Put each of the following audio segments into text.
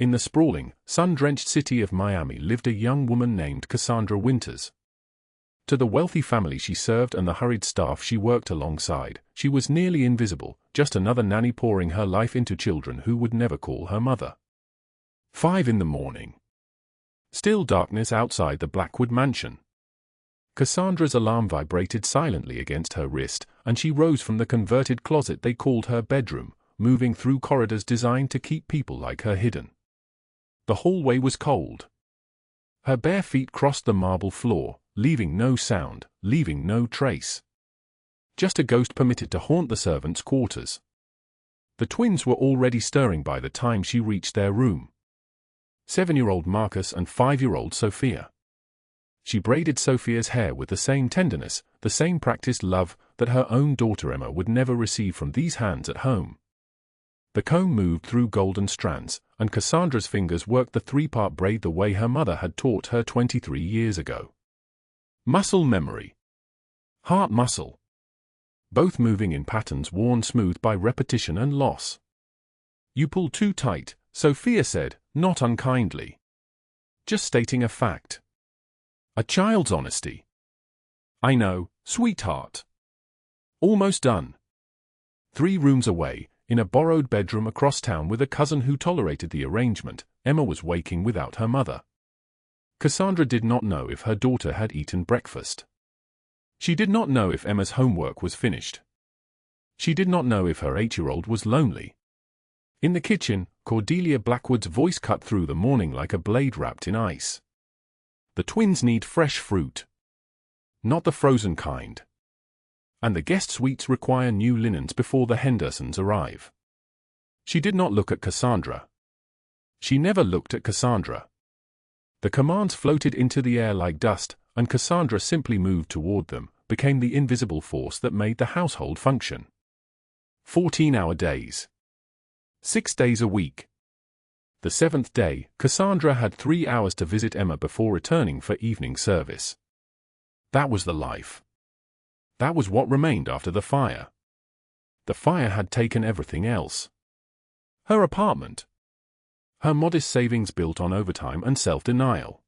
In the sprawling, sun-drenched city of Miami lived a young woman named Cassandra Winters. To the wealthy family she served and the hurried staff she worked alongside, she was nearly invisible, just another nanny pouring her life into children who would never call her mother. 5 in the morning. Still darkness outside the Blackwood mansion. Cassandra's alarm vibrated silently against her wrist, and she rose from the converted closet they called her bedroom, moving through corridors designed to keep people like her hidden. The hallway was cold. Her bare feet crossed the marble floor, leaving no sound, leaving no trace. Just a ghost permitted to haunt the servants' quarters. The twins were already stirring by the time she reached their room. 7-year-old Marcus and 5-year-old Sophia. She braided Sophia's hair with the same tenderness, the same practiced love that her own daughter Emma would never receive from these hands at home. The comb moved through golden strands, and Cassandra's fingers worked the 3-part braid the way her mother had taught her 23 years ago. Muscle memory. Heart muscle. Both moving in patterns worn smooth by repetition and loss. "You pull too tight," Sophia said, not unkindly. Just stating a fact. A child's honesty. "I know, sweetheart. Almost done." 3 rooms away, in a borrowed bedroom across town with a cousin who tolerated the arrangement, Emma was waking without her mother. Cassandra did not know if her daughter had eaten breakfast. She did not know if Emma's homework was finished. She did not know if her 8-year-old was lonely. In the kitchen, Cordelia Blackwood's voice cut through the morning like a blade wrapped in ice. "The twins need fresh fruit. Not the frozen kind. And the guest suites require new linens before the Hendersons arrive." She did not look at Cassandra. She never looked at Cassandra. The commands floated into the air like dust, and Cassandra simply moved toward them, became the invisible force that made the household function. 14-hour days. 6 days a week. The 7th day, Cassandra had 3 hours to visit Emma before returning for evening service. That was the life. That was what remained after the fire. The fire had taken everything else. Her apartment. Her modest savings built on overtime and self-denial.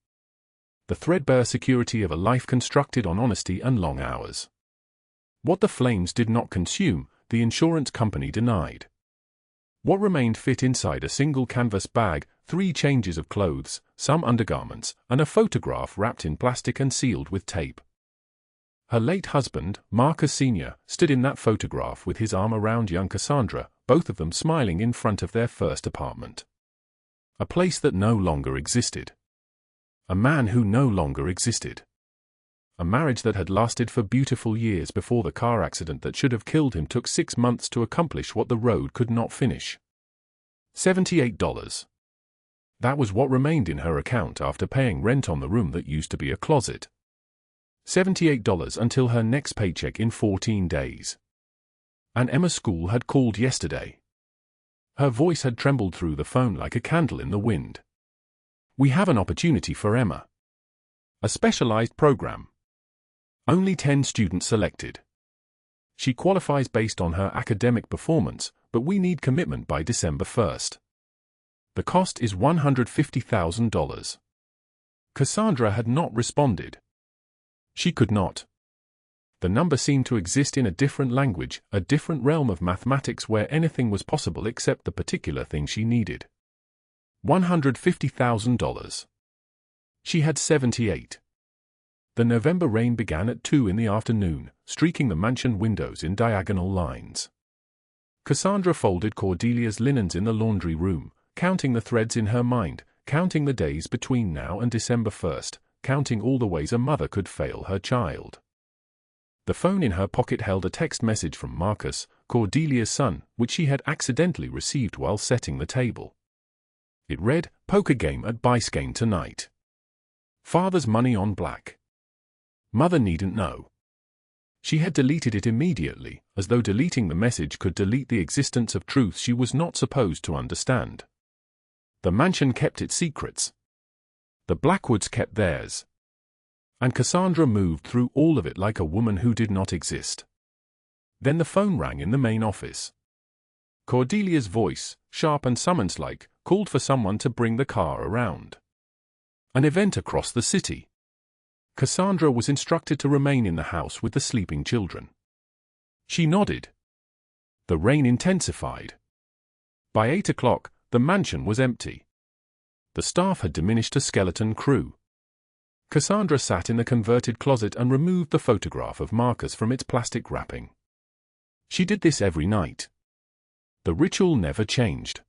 The threadbare security of a life constructed on honesty and long hours. What the flames did not consume, the insurance company denied. What remained fit inside a single canvas bag, 3 changes of clothes, some undergarments, and a photograph wrapped in plastic and sealed with tape. Her late husband, Marcus Sr., stood in that photograph with his arm around young Cassandra, both of them smiling in front of their first apartment. A place that no longer existed. A man who no longer existed. A marriage that had lasted for beautiful years before the car accident that should have killed him took 6 months to accomplish what the road could not finish. $78. That was what remained in her account after paying rent on the room that used to be a closet. $78 until her next paycheck in 14 days. And Emma's school had called yesterday. Her voice had trembled through the phone like a candle in the wind. "We have an opportunity for Emma. A specialized program. Only 10 students selected. She qualifies based on her academic performance, but we need commitment by December 1st. The cost is $150,000. Cassandra had not responded. She could not. The number seemed to exist in a different language, a different realm of mathematics where anything was possible except the particular thing she needed. $150,000. She had 78. The November rain began at 2 in the afternoon, streaking the mansion windows in diagonal lines. Cassandra folded Cordelia's linens in the laundry room, counting the threads in her mind, counting the days between now and December 1st, counting all the ways a mother could fail her child. The phone in her pocket held a text message from Marcus, Cordelia's son, which she had accidentally received while setting the table. It read, "Poker game at Biscayne tonight. Father's money on black. Mother needn't know." She had deleted it immediately, as though deleting the message could delete the existence of truths she was not supposed to understand. The mansion kept its secrets. The Blackwoods kept theirs. And Cassandra moved through all of it like a woman who did not exist. Then the phone rang in the main office. Cordelia's voice, sharp and summons-like, called for someone to bring the car around. An event across the city. Cassandra was instructed to remain in the house with the sleeping children. She nodded. The rain intensified. By 8 o'clock, the mansion was empty. The staff had diminished to skeleton crew. Cassandra sat in the converted closet and removed the photograph of Marcus from its plastic wrapping. She did this every night. The ritual never changed.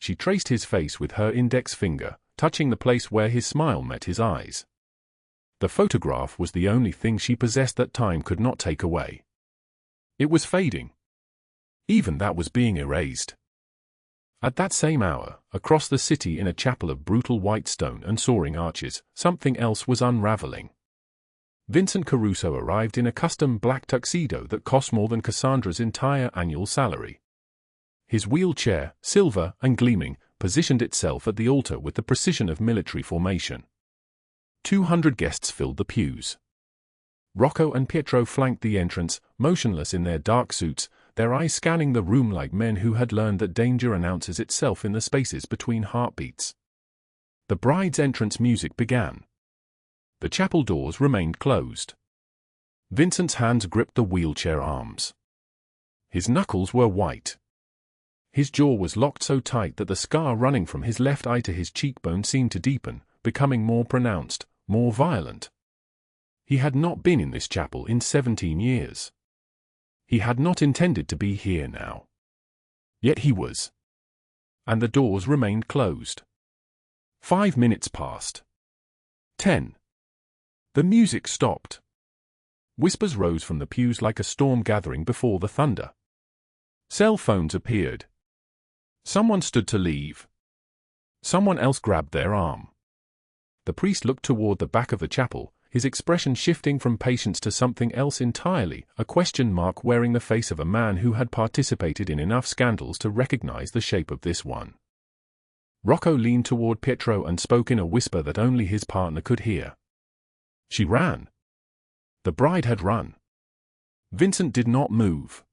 She traced his face with her index finger, touching the place where his smile met his eyes. The photograph was the only thing she possessed that time could not take away. It was fading. Even that was being erased. At that same hour, across the city in a chapel of brutal white stone and soaring arches, something else was unraveling. Vincent Caruso arrived in a custom black tuxedo that cost more than Cassandra's entire annual salary. His wheelchair, silver and gleaming, positioned itself at the altar with the precision of military formation. 200 guests filled the pews. Rocco and Pietro flanked the entrance, motionless in their dark suits, their eyes scanning the room like men who had learned that danger announces itself in the spaces between heartbeats. The bride's entrance music began. The chapel doors remained closed. Vincent's hands gripped the wheelchair arms. His knuckles were white. His jaw was locked so tight that the scar running from his left eye to his cheekbone seemed to deepen, becoming more pronounced, more violent. He had not been in this chapel in 17 years. He had not intended to be here now. Yet he was. And the doors remained closed. 5 minutes passed. 10. The music stopped. Whispers rose from the pews like a storm gathering before the thunder. Cell phones appeared. Someone stood to leave. Someone else grabbed their arm. The priest looked toward the back of the chapel, his expression shifting from patience to something else entirely, a question mark wearing the face of a man who had participated in enough scandals to recognize the shape of this one. Rocco leaned toward Pietro and spoke in a whisper that only his partner could hear. She ran. The bride had run. Vincent did not move.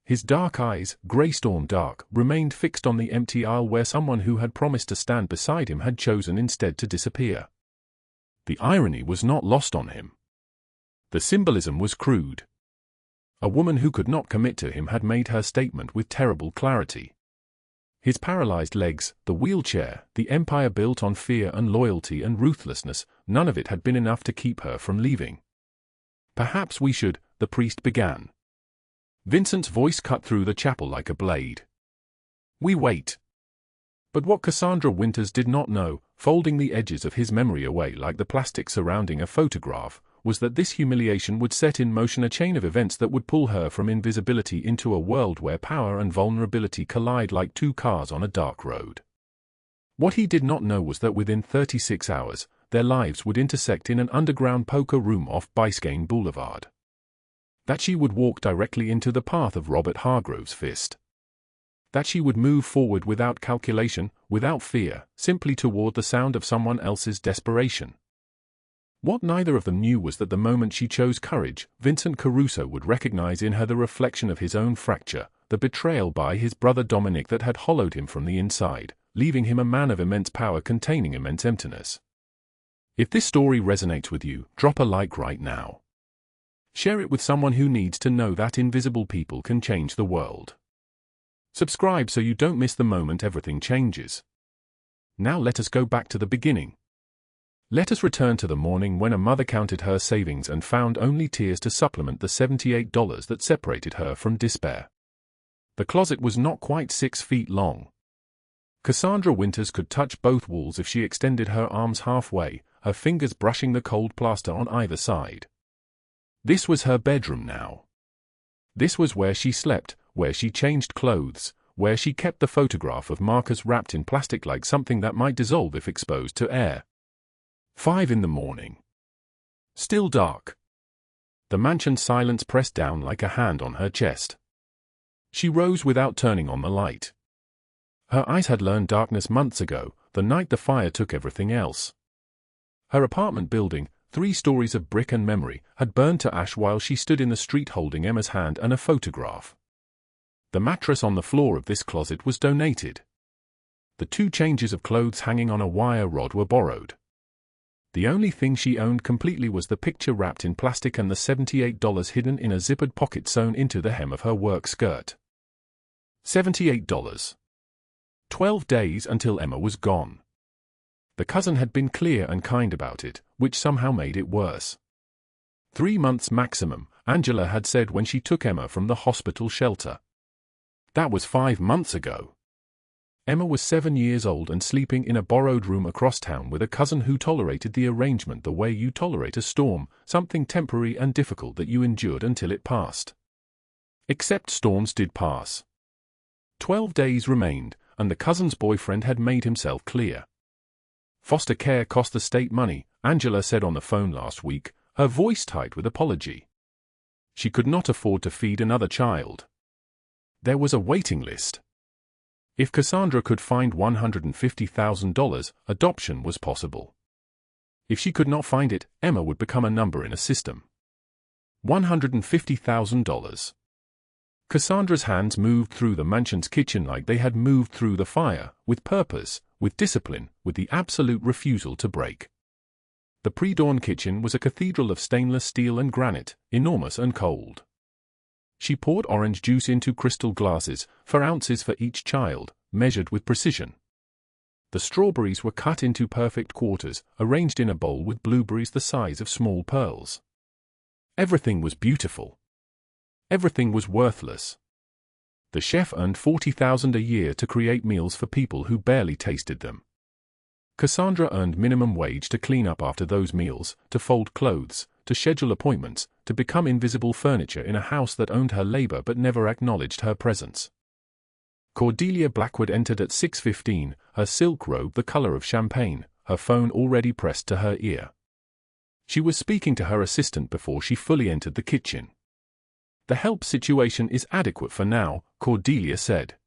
His dark eyes, grey storm dark, remained fixed on the empty aisle where someone who had promised to stand beside him had chosen instead to disappear. The irony was not lost on him. The symbolism was crude. A woman who could not commit to him had made her statement with terrible clarity. His paralyzed legs, the wheelchair, the empire built on fear and loyalty and ruthlessness, none of it had been enough to keep her from leaving. "Perhaps we should," the priest began. Vincent's voice cut through the chapel like a blade. "We wait." But what Cassandra Winters did not know, folding the edges of his memory away like the plastic surrounding a photograph, was that this humiliation would set in motion a chain of events that would pull her from invisibility into a world where power and vulnerability collide like two cars on a dark road. What he did not know was that within 36 hours, their lives would intersect in an underground poker room off Biscayne Boulevard. That she would walk directly into the path of Robert Hargrove's fist. That she would move forward without calculation, without fear, simply toward the sound of someone else's desperation. What neither of them knew was that the moment she chose courage, Vincent Caruso would recognize in her the reflection of his own fracture, the betrayal by his brother Dominic that had hollowed him from the inside, leaving him a man of immense power containing immense emptiness. If this story resonates with you, drop a like right now. Share it with someone who needs to know that invisible people can change the world. Subscribe so you don't miss the moment everything changes. Now let us go back to the beginning. Let us return to the morning when a mother counted her savings and found only tears to supplement the $78 that separated her from despair. The closet was not quite 6 feet long. Cassandra Winters could touch both walls if she extended her arms halfway, her fingers brushing the cold plaster on either side. This was her bedroom now. This was where she slept, where she changed clothes, where she kept the photograph of Marcus wrapped in plastic like something that might dissolve if exposed to air. 5 in the morning. Still dark. The mansion's silence pressed down like a hand on her chest. She rose without turning on the light. Her eyes had learned darkness months ago, the night the fire took everything else. Her apartment building, 3 stories of brick and memory, had burned to ash while she stood in the street holding Emma's hand and a photograph. The mattress on the floor of this closet was donated. The 2 changes of clothes hanging on a wire rod were borrowed. The only thing she owned completely was the picture wrapped in plastic and the $78 hidden in a zippered pocket sewn into the hem of her work skirt. $78. 12 days until Emma was gone. The cousin had been clear and kind about it, which somehow made it worse. 3 months maximum, Angela had said when she took Emma from the hospital shelter. That was 5 months ago. Emma was 7 years old and sleeping in a borrowed room across town with a cousin who tolerated the arrangement the way you tolerate a storm, something temporary and difficult that you endured until it passed. Except storms did pass. 12 days remained, and the cousin's boyfriend had made himself clear. Foster care cost the state money, Angela said on the phone last week, her voice tight with apology. She could not afford to feed another child. There was a waiting list. If Cassandra could find $150,000, adoption was possible. If she could not find it, Emma would become a number in a system. $150,000. Cassandra's hands moved through the mansion's kitchen like they had moved through the fire, with purpose, with discipline, with the absolute refusal to break. The pre-dawn kitchen was a cathedral of stainless steel and granite, enormous and cold. She poured orange juice into crystal glasses, 4 ounces for each child, measured with precision. The strawberries were cut into perfect quarters, arranged in a bowl with blueberries the size of small pearls. Everything was beautiful. Everything was worthless. The chef earned $40,000 a year to create meals for people who barely tasted them. Cassandra earned minimum wage to clean up after those meals, to fold clothes, to schedule appointments, to become invisible furniture in a house that owned her labor but never acknowledged her presence. Cordelia Blackwood entered at 6:15, her silk robe the color of champagne, her phone already pressed to her ear. She was speaking to her assistant before she fully entered the kitchen. The help situation is adequate for now, Cordelia said.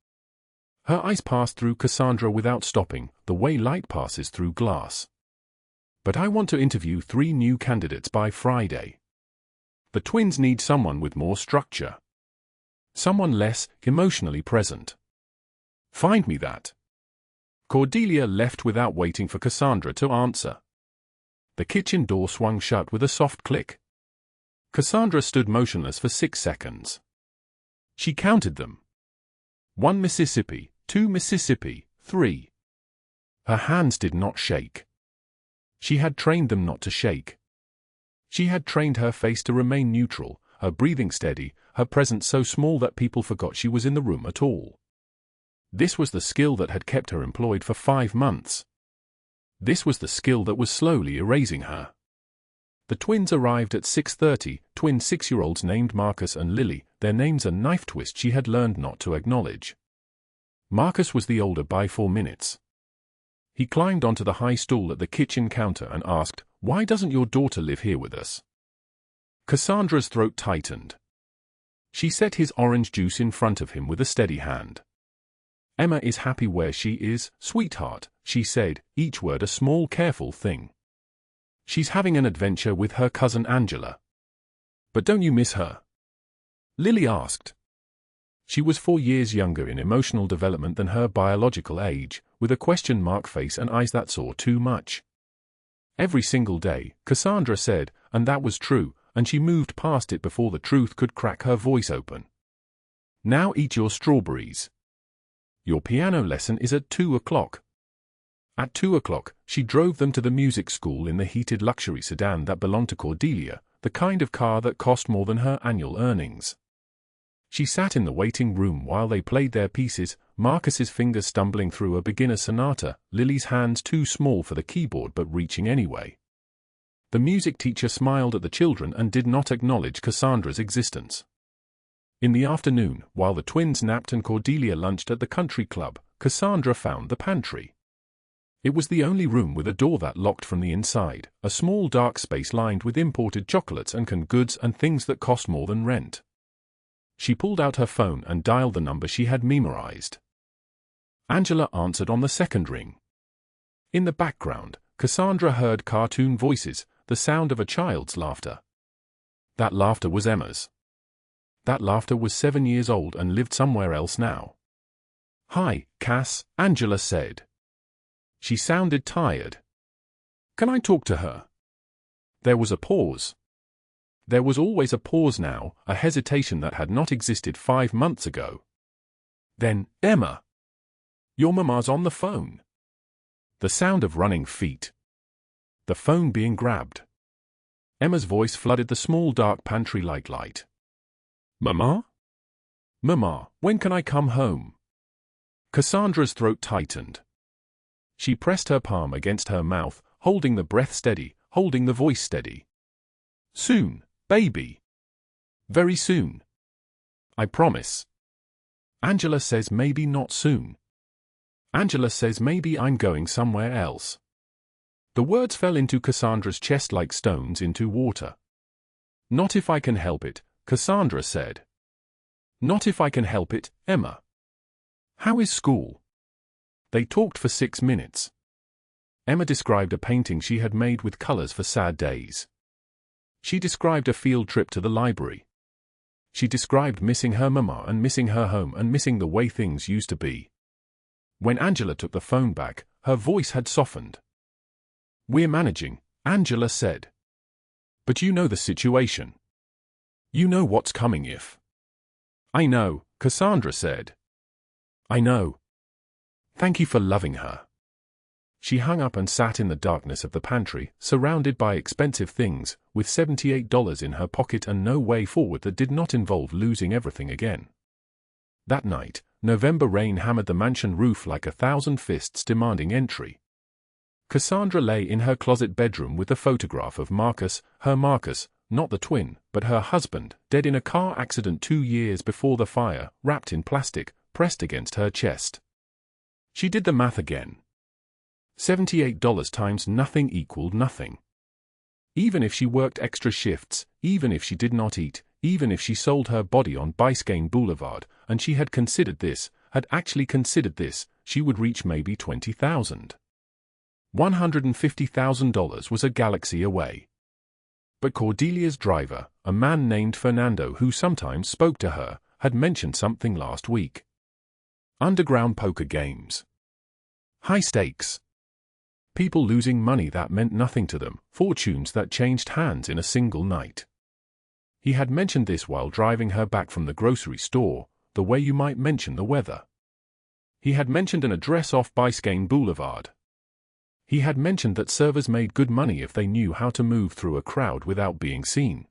Her eyes passed through Cassandra without stopping, the way light passes through glass. But I want to interview 3 new candidates by Friday. The twins need someone with more structure. Someone less emotionally present. Find me that. Cordelia left without waiting for Cassandra to answer. The kitchen door swung shut with a soft click. Cassandra stood motionless for 6 seconds. She counted them. 1 Mississippi, 2 Mississippi, 3. Her hands did not shake. She had trained them not to shake. She had trained her face to remain neutral, her breathing steady, her presence so small that people forgot she was in the room at all. This was the skill that had kept her employed for 5 months. This was the skill that was slowly erasing her. The twins arrived at 6:30, twin 6-year-olds named Marcus and Lily, their names a knife twist she had learned not to acknowledge. Marcus was the older by 4 minutes. He climbed onto the high stool at the kitchen counter and asked, "Why doesn't your daughter live here with us?" Cassandra's throat tightened. She set his orange juice in front of him with a steady hand. "Emma is happy where she is, sweetheart," she said, each word a small careful thing. "She's having an adventure with her cousin Angela." "But don't you miss her?" Lily asked. She was 4 years younger in emotional development than her biological age, with a question mark face and eyes that saw too much. Every single day, Cassandra said, and that was true, and she moved past it before the truth could crack her voice open. "Now eat your strawberries. Your piano lesson is at 2 o'clock. At 2 o'clock, she drove them to the music school in the heated luxury sedan that belonged to Cordelia, the kind of car that cost more than her annual earnings. She sat in the waiting room while they played their pieces, Marcus's fingers stumbling through a beginner sonata, Lily's hands too small for the keyboard but reaching anyway. The music teacher smiled at the children and did not acknowledge Cassandra's existence. In the afternoon, while the twins napped and Cordelia lunched at the country club, Cassandra found the pantry. It was the only room with a door that locked from the inside, a small dark space lined with imported chocolates and canned goods and things that cost more than rent. She pulled out her phone and dialed the number she had memorized. Angela answered on the second ring. In the background, Cassandra heard cartoon voices, the sound of a child's laughter. That laughter was Emma's. That laughter was 7 years old and lived somewhere else now. "Hi, Cass," Angela said. She sounded tired. "Can I talk to her?" There was a pause. There was always a pause now, a hesitation that had not existed 5 months ago. Then, "Emma, your mama's on the phone." The sound of running feet. The phone being grabbed. Emma's voice flooded the small dark pantry like light. "Mama? Mama, when can I come home?" Cassandra's throat tightened. She pressed her palm against her mouth, holding the breath steady, holding the voice steady. "Soon, baby. Very soon. I promise." Angela says maybe not soon. Angela says maybe I'm going somewhere else. The words fell into Cassandra's chest like stones into water. "Not if I can help it," Cassandra said. "Not if I can help it, Emma. How is school?" They talked for 6 minutes. Emma described a painting she had made with colors for sad days. She described a field trip to the library. She described missing her mama and missing her home and missing the way things used to be. When Angela took the phone back, her voice had softened. "We're managing," Angela said. "But you know the situation. You know what's coming if." "I know," Cassandra said. "I know. Thank you for loving her." She hung up and sat in the darkness of the pantry, surrounded by expensive things, with $78 in her pocket and no way forward that did not involve losing everything again. That night, November rain hammered the mansion roof like 1,000 fists demanding entry. Cassandra lay in her closet bedroom with the photograph of Marcus, her Marcus, not the twin, but her husband, dead in a car accident 2 years before the fire, wrapped in plastic, pressed against her chest. She did the math again. $78 times nothing equaled nothing. Even if she worked extra shifts, even if she did not eat, even if she sold her body on Biscayne Boulevard, and she had considered this, had actually considered this, she would reach maybe $20,000. $150,000 was a galaxy away. But Cordelia's driver, a man named Fernando who sometimes spoke to her, had mentioned something last week. Underground poker games. High stakes. People losing money that meant nothing to them, fortunes that changed hands in a single night. He had mentioned this while driving her back from the grocery store, the way you might mention the weather. He had mentioned an address off Biscayne Boulevard. He had mentioned that servers made good money if they knew how to move through a crowd without being seen.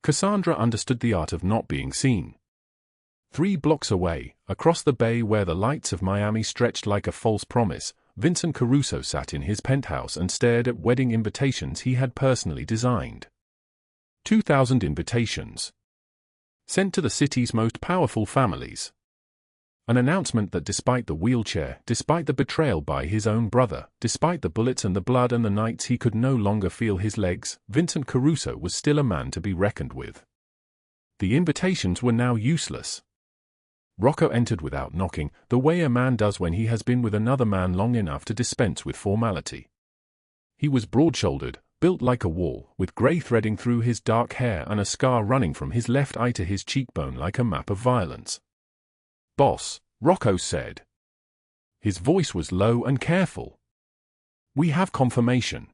Cassandra understood the art of not being seen. 3 blocks away, across the bay where the lights of Miami stretched like a false promise, Vincent Caruso sat in his penthouse and stared at wedding invitations he had personally designed. 2,000 invitations. Sent to the city's most powerful families. An announcement that despite the wheelchair, despite the betrayal by his own brother, despite the bullets and the blood and the nights he could no longer feel his legs, Vincent Caruso was still a man to be reckoned with. The invitations were now useless. Rocco entered without knocking, the way a man does when he has been with another man long enough to dispense with formality. He was broad-shouldered, built like a wall, with grey threading through his dark hair and a scar running from his left eye to his cheekbone like a map of violence. "Boss," Rocco said. His voice was low and careful. "We have confirmation."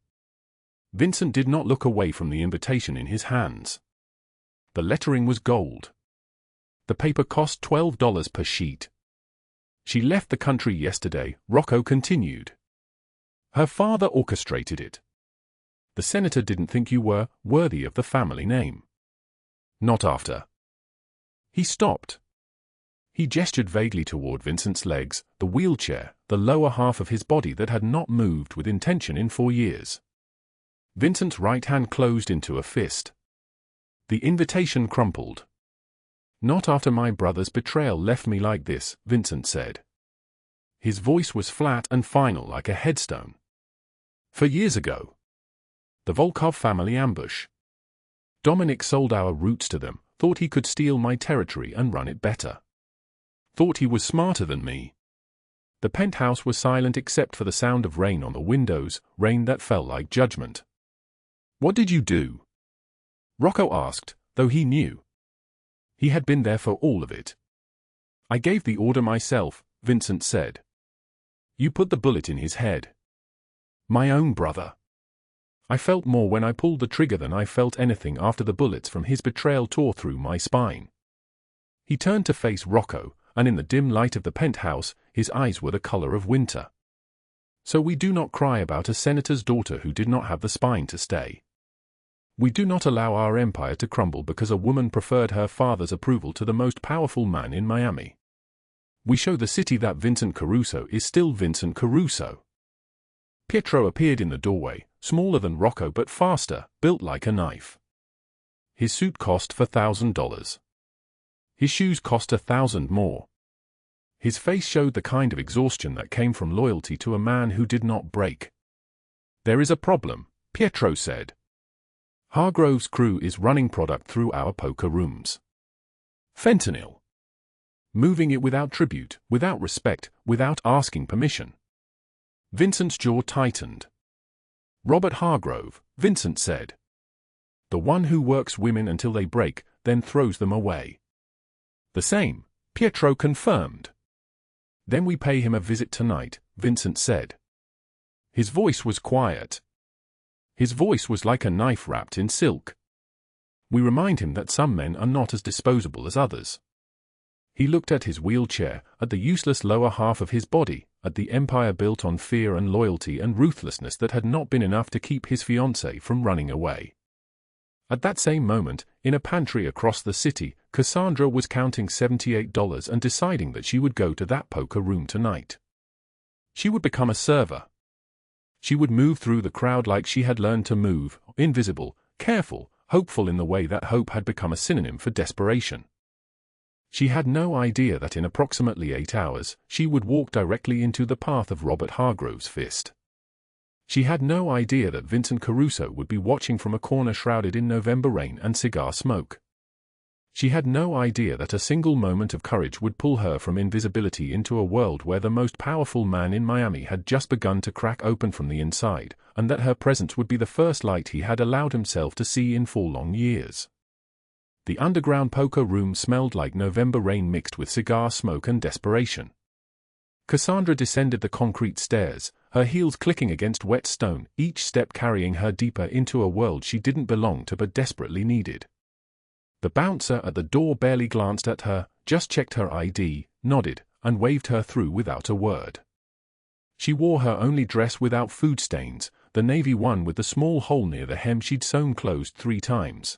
Vincent did not look away from the invitation in his hands. The lettering was gold. The paper cost $12 per sheet. "She left the country yesterday," Rocco continued. "Her father orchestrated it. The senator didn't think you were worthy of the family name. Not after." He stopped. He gestured vaguely toward Vincent's legs, the wheelchair, the lower half of his body that had not moved with intention in 4 years. Vincent's right hand closed into a fist. The invitation crumpled. "Not after my brother's betrayal left me like this," Vincent said. His voice was flat and final like a headstone. "For years ago. The Volkov family ambush. Dominic sold our roots to them, thought he could steal my territory and run it better. Thought he was smarter than me." The penthouse was silent except for the sound of rain on the windows, rain that fell like judgment. "What did you do?" Rocco asked, though he knew. He had been there for all of it. "I gave the order myself," Vincent said. You put the bullet in his head. My own brother. I felt more when I pulled the trigger than I felt anything after the bullets from his betrayal tore through my spine. He turned to face Rocco, and in the dim light of the penthouse, his eyes were the color of winter. So we do not cry about a senator's daughter who did not have the spine to stay. We do not allow our empire to crumble because a woman preferred her father's approval to the most powerful man in Miami. We show the city that Vincent Caruso is still Vincent Caruso. Pietro appeared in the doorway, smaller than Rocco but faster, built like a knife. His suit cost $4,000. His shoes cost $1,000 more. His face showed the kind of exhaustion that came from loyalty to a man who did not break. There is a problem, Pietro said. Hargrove's crew is running product through our poker rooms. Fentanyl. Moving it without tribute, without respect, without asking permission. Vincent's jaw tightened. Robert Hargrove, Vincent said. The one who works women until they break, then throws them away. The same, Pietro confirmed. Then we pay him a visit tonight, Vincent said. His voice was quiet. His voice was like a knife wrapped in silk. We remind him that some men are not as disposable as others. He looked at his wheelchair, at the useless lower half of his body, at the empire built on fear and loyalty and ruthlessness that had not been enough to keep his fiancée from running away. At that same moment, in a pantry across the city, Cassandra was counting $78 and deciding that she would go to that poker room tonight. She would become a server. She would move through the crowd like she had learned to move, invisible, careful, hopeful in the way that hope had become a synonym for desperation. She had no idea that in approximately 8 hours, she would walk directly into the path of Robert Hargrove's fist. She had no idea that Vincent Caruso would be watching from a corner shrouded in November rain and cigar smoke. She had no idea that a single moment of courage would pull her from invisibility into a world where the most powerful man in Miami had just begun to crack open from the inside, and that her presence would be the first light he had allowed himself to see in 4 long years. The underground poker room smelled like November rain mixed with cigar smoke and desperation. Cassandra descended the concrete stairs, her heels clicking against wet stone, each step carrying her deeper into a world she didn't belong to but desperately needed. The bouncer at the door barely glanced at her, just checked her ID, nodded, and waved her through without a word. She wore her only dress without food stains, the navy one with the small hole near the hem she'd sewn closed 3 times.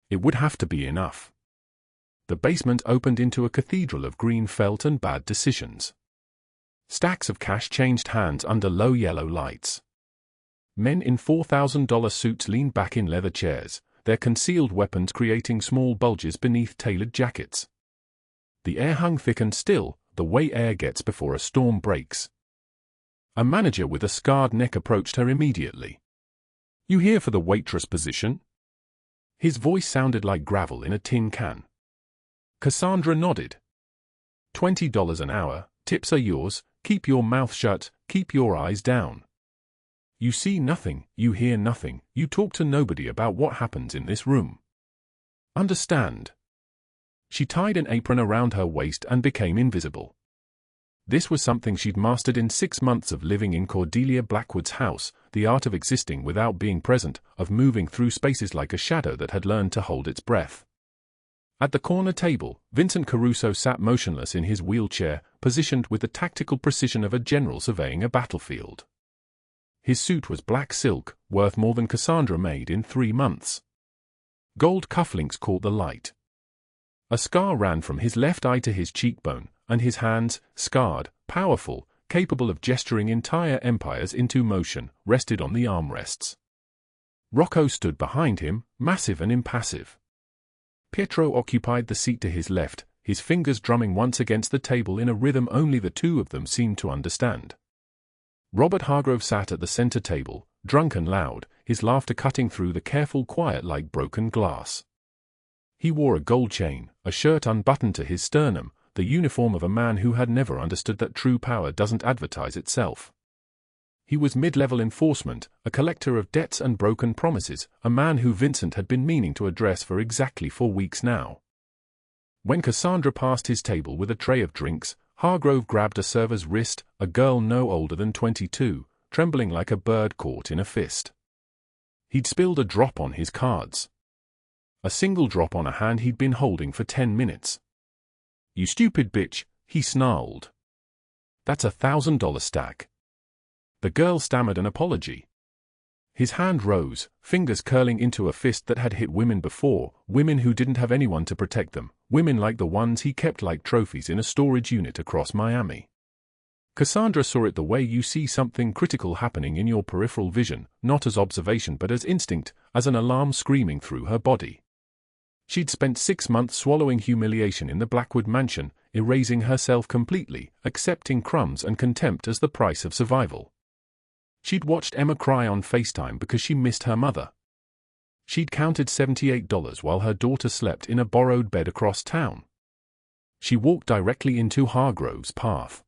It would have to be enough. The basement opened into a cathedral of green felt and bad decisions. Stacks of cash changed hands under low yellow lights. Men in $4,000 suits leaned back in leather chairs, their concealed weapons creating small bulges beneath tailored jackets. The air hung thick and still, the way air gets before a storm breaks. A manager with a scarred neck approached her immediately. "You here for the waitress position?" His voice sounded like gravel in a tin can. Cassandra nodded. $20 an hour, tips are yours, keep your mouth shut, keep your eyes down. You see nothing, you hear nothing, you talk to nobody about what happens in this room. Understand? She tied an apron around her waist and became invisible. This was something she'd mastered in 6 months of living in Cordelia Blackwood's house, the art of existing without being present, of moving through spaces like a shadow that had learned to hold its breath. At the corner table, Vincent Caruso sat motionless in his wheelchair, positioned with the tactical precision of a general surveying a battlefield. His suit was black silk, worth more than Cassandra made in 3 months. Gold cufflinks caught the light. A scar ran from his left eye to his cheekbone, and his hands, scarred, powerful, capable of gesturing entire empires into motion, rested on the armrests. Rocco stood behind him, massive and impassive. Pietro occupied the seat to his left, his fingers drumming once against the table in a rhythm only the 2 of them seemed to understand. Robert Hargrove sat at the center table, drunk and loud, his laughter cutting through the careful quiet like broken glass. He wore a gold chain, a shirt unbuttoned to his sternum, the uniform of a man who had never understood that true power doesn't advertise itself. He was mid-level enforcement, a collector of debts and broken promises, a man who Vincent had been meaning to address for exactly 4 weeks now. When Cassandra passed his table with a tray of drinks, Hargrove grabbed a server's wrist, a girl no older than 22, trembling like a bird caught in a fist. He'd spilled a drop on his cards. A single drop on a hand he'd been holding for 10 minutes. "You stupid bitch," he snarled. "That's $1,000 stack." The girl stammered an apology. His hand rose, fingers curling into a fist that had hit women before, women who didn't have anyone to protect them, women like the ones he kept like trophies in a storage unit across Miami. Cassandra saw it the way you see something critical happening in your peripheral vision, not as observation but as instinct, as an alarm screaming through her body. She'd spent 6 months swallowing humiliation in the Blackwood mansion, erasing herself completely, accepting crumbs and contempt as the price of survival. She'd watched Emma cry on FaceTime because she missed her mother. She'd counted $78 while her daughter slept in a borrowed bed across town. She walked directly into Hargrove's path.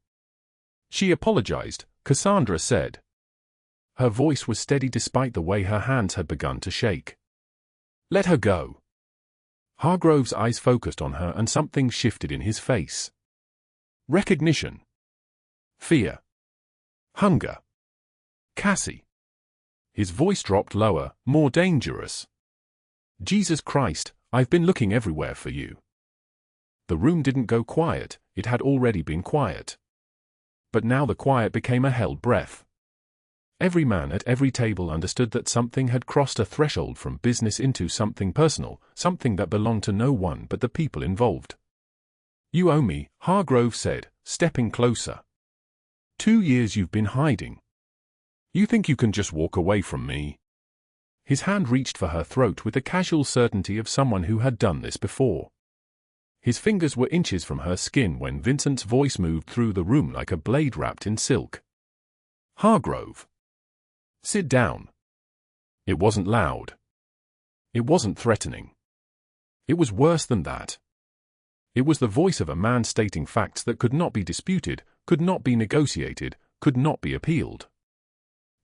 "She apologized," Cassandra said. Her voice was steady despite the way her hands had begun to shake. "Let her go." Hargrove's eyes focused on her and something shifted in his face. Recognition. Fear. Hunger. "Cassie." His voice dropped lower, more dangerous. "Jesus Christ, I've been looking everywhere for you." The room didn't go quiet, it had already been quiet. But now the quiet became a held breath. Every man at every table understood that something had crossed a threshold from business into something personal, something that belonged to no one but the people involved. "You owe me," Hargrove said, stepping closer. 2 years you've been hiding. You think you can just walk away from me?" His hand reached for her throat with the casual certainty of someone who had done this before. His fingers were inches from her skin when Vincent's voice moved through the room like a blade wrapped in silk. "Hargrove. Sit down." It wasn't loud. It wasn't threatening. It was worse than that. It was the voice of a man stating facts that could not be disputed, could not be negotiated, could not be appealed.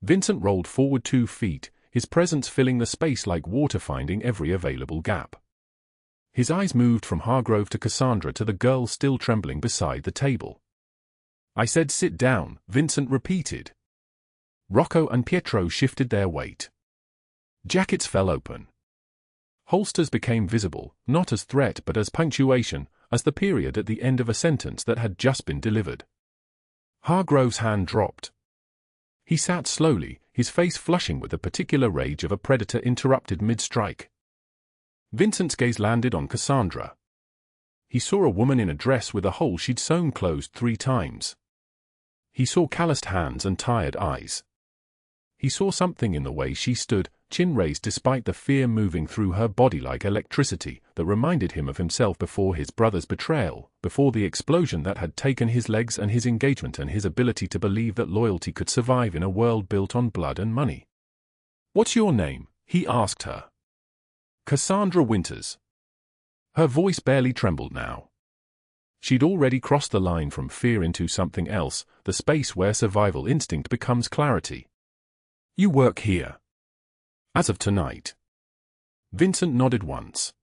Vincent rolled forward 2 feet, his presence filling the space like water finding every available gap. His eyes moved from Hargrove to Cassandra to the girl still trembling beside the table. "I said sit down," Vincent repeated. Rocco and Pietro shifted their weight. Jackets fell open. Holsters became visible, not as threat but as punctuation, as the period at the end of a sentence that had just been delivered. Hargrove's hand dropped. He sat slowly, his face flushing with the particular rage of a predator interrupted mid-strike. Vincent's gaze landed on Cassandra. He saw a woman in a dress with a hole she'd sewn closed 3 times. He saw calloused hands and tired eyes. He saw something in the way she stood, chin raised despite the fear moving through her body like electricity, that reminded him of himself before his brother's betrayal, before the explosion that had taken his legs and his engagement and his ability to believe that loyalty could survive in a world built on blood and money. "What's your name?" he asked her. "Cassandra Winters." Her voice barely trembled now. She'd already crossed the line from fear into something else, the space where survival instinct becomes clarity. "You work here." "As of tonight." Vincent nodded once.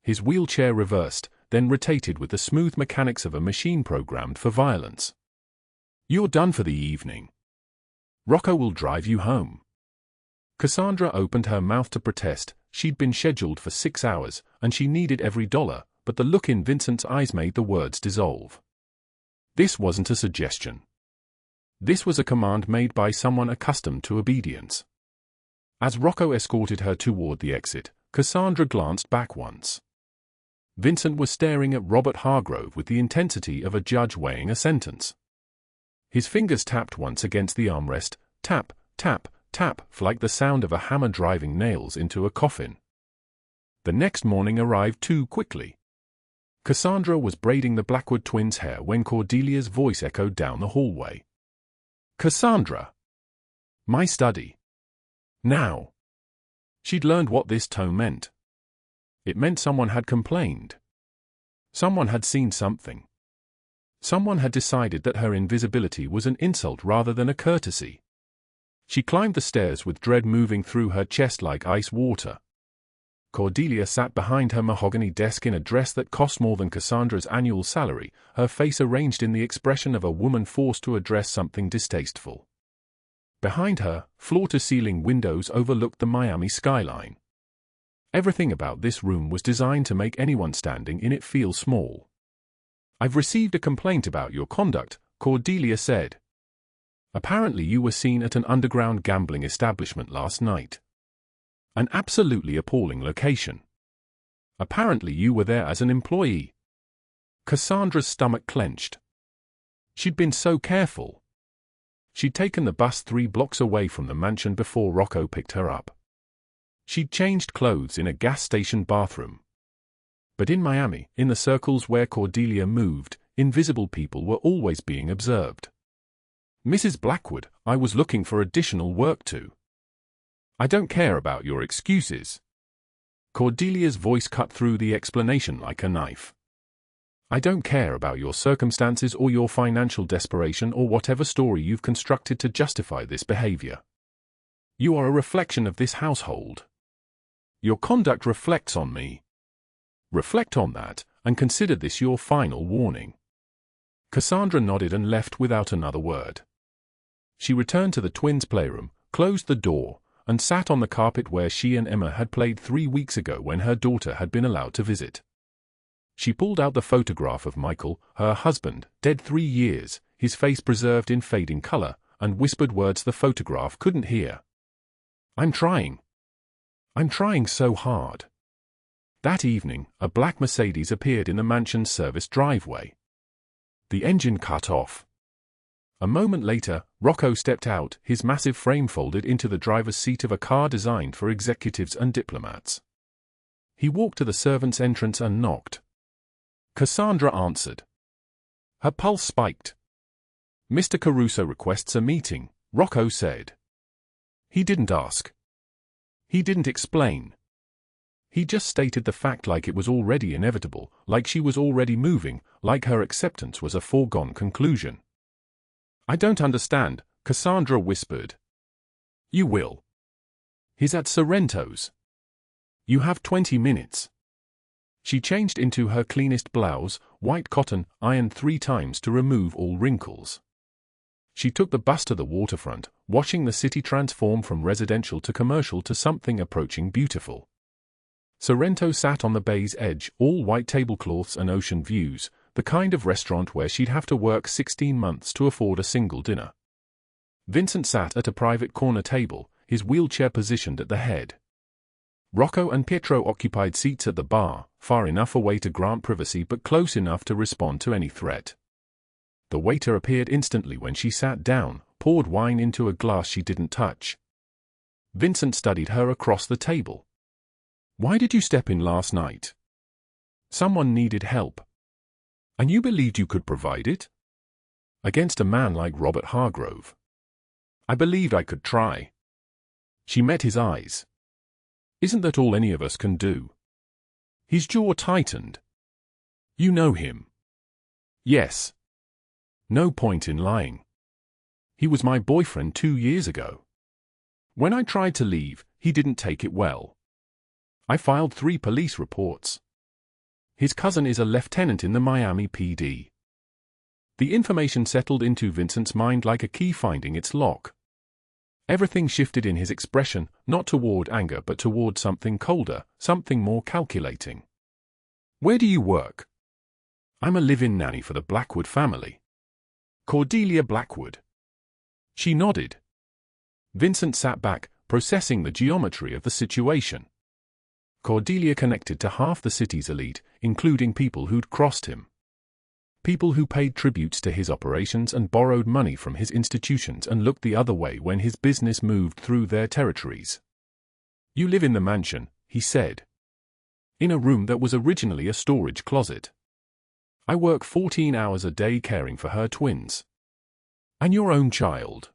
His wheelchair reversed, then rotated with the smooth mechanics of a machine programmed for violence. "You're done for the evening. Rocco will drive you home." Cassandra opened her mouth to protest. She'd been scheduled for 6 hours, and she needed every dollar, but the look in Vincent's eyes made the words dissolve. This wasn't a suggestion. This was a command made by someone accustomed to obedience. As Rocco escorted her toward the exit, Cassandra glanced back once. Vincent was staring at Robert Hargrove with the intensity of a judge weighing a sentence. His fingers tapped once against the armrest, tap, tap, tap, like the sound of a hammer driving nails into a coffin. The next morning arrived too quickly. Cassandra was braiding the Blackwood twins' hair when Cordelia's voice echoed down the hallway. "Cassandra. My study. Now." She'd learned what this tone meant. It meant someone had complained. Someone had seen something. Someone had decided that her invisibility was an insult rather than a courtesy. She climbed the stairs with dread moving through her chest like ice water. Cordelia sat behind her mahogany desk in a dress that cost more than Cassandra's annual salary, her face arranged in the expression of a woman forced to address something distasteful. Behind her, floor-to-ceiling windows overlooked the Miami skyline. Everything about this room was designed to make anyone standing in it feel small. "I've received a complaint about your conduct," Cordelia said. "Apparently you were seen at an underground gambling establishment last night. An absolutely appalling location. Apparently you were there as an employee." Cassandra's stomach clenched. She'd been so careful. She'd taken the bus 3 blocks away from the mansion before Rocco picked her up. She'd changed clothes in a gas station bathroom. But in Miami, in the circles where Cordelia moved, invisible people were always being observed. "Mrs. Blackwood, I was looking for additional work too." "I don't care about your excuses." Cordelia's voice cut through the explanation like a knife. "I don't care about your circumstances or your financial desperation or whatever story you've constructed to justify this behavior. You are a reflection of this household. Your conduct reflects on me. Reflect on that, and consider this your final warning." Cassandra nodded and left without another word. She returned to the twins' playroom, closed the door, and sat on the carpet where she and Emma had played 3 weeks ago when her daughter had been allowed to visit. She pulled out the photograph of Michael, her husband, dead 3 years, his face preserved in fading color, and whispered words the photograph couldn't hear. I'm trying so hard." That evening, a black Mercedes appeared in the mansion's service driveway. The engine cut off. A moment later, Rocco stepped out, his massive frame folded into the driver's seat of a car designed for executives and diplomats. He walked to the servants' entrance and knocked. Cassandra answered. Her pulse spiked. "Mr. Caruso requests a meeting," Rocco said. He didn't ask. He didn't explain. He just stated the fact like it was already inevitable, like she was already moving, like her acceptance was a foregone conclusion. "I don't understand," Cassandra whispered. "You will. He's at Sorrento's. You have 20 minutes. She changed into her cleanest blouse, white cotton, ironed 3 times to remove all wrinkles. She took the bus to the waterfront, watching the city transform from residential to commercial to something approaching beautiful. Sorrento sat on the bay's edge, all white tablecloths and ocean views, the kind of restaurant where she'd have to work 16 months to afford a single dinner. Vincent sat at a private corner table, his wheelchair positioned at the head. Rocco and Pietro occupied seats at the bar, far enough away to grant privacy but close enough to respond to any threat. The waiter appeared instantly when she sat down, poured wine into a glass she didn't touch. Vincent studied her across the table. "Why did you step in last night?" "Someone needed help." "And you believed you could provide it?" "Against a man like Robert Hargrove." "I believed I could try." She met his eyes. "Isn't that all any of us can do?" His jaw tightened. "You know him?" "Yes." "No point in lying." "He was my boyfriend 2 years ago. When I tried to leave, he didn't take it well. I filed 3 police reports. His cousin is a lieutenant in the Miami PD." The information settled into Vincent's mind like a key finding its lock. Everything shifted in his expression, not toward anger but toward something colder, something more calculating. "Where do you work?" "I'm a live-in nanny for the Blackwood family." "Cordelia Blackwood." She nodded. Vincent sat back, processing the geometry of the situation. Cordelia connected to half the city's elite, including people who'd crossed him. People who paid tributes to his operations and borrowed money from his institutions and looked the other way when his business moved through their territories. "You live in the mansion," he said. "In a room that was originally a storage closet. I work 14 hours a day caring for her twins. And your own child."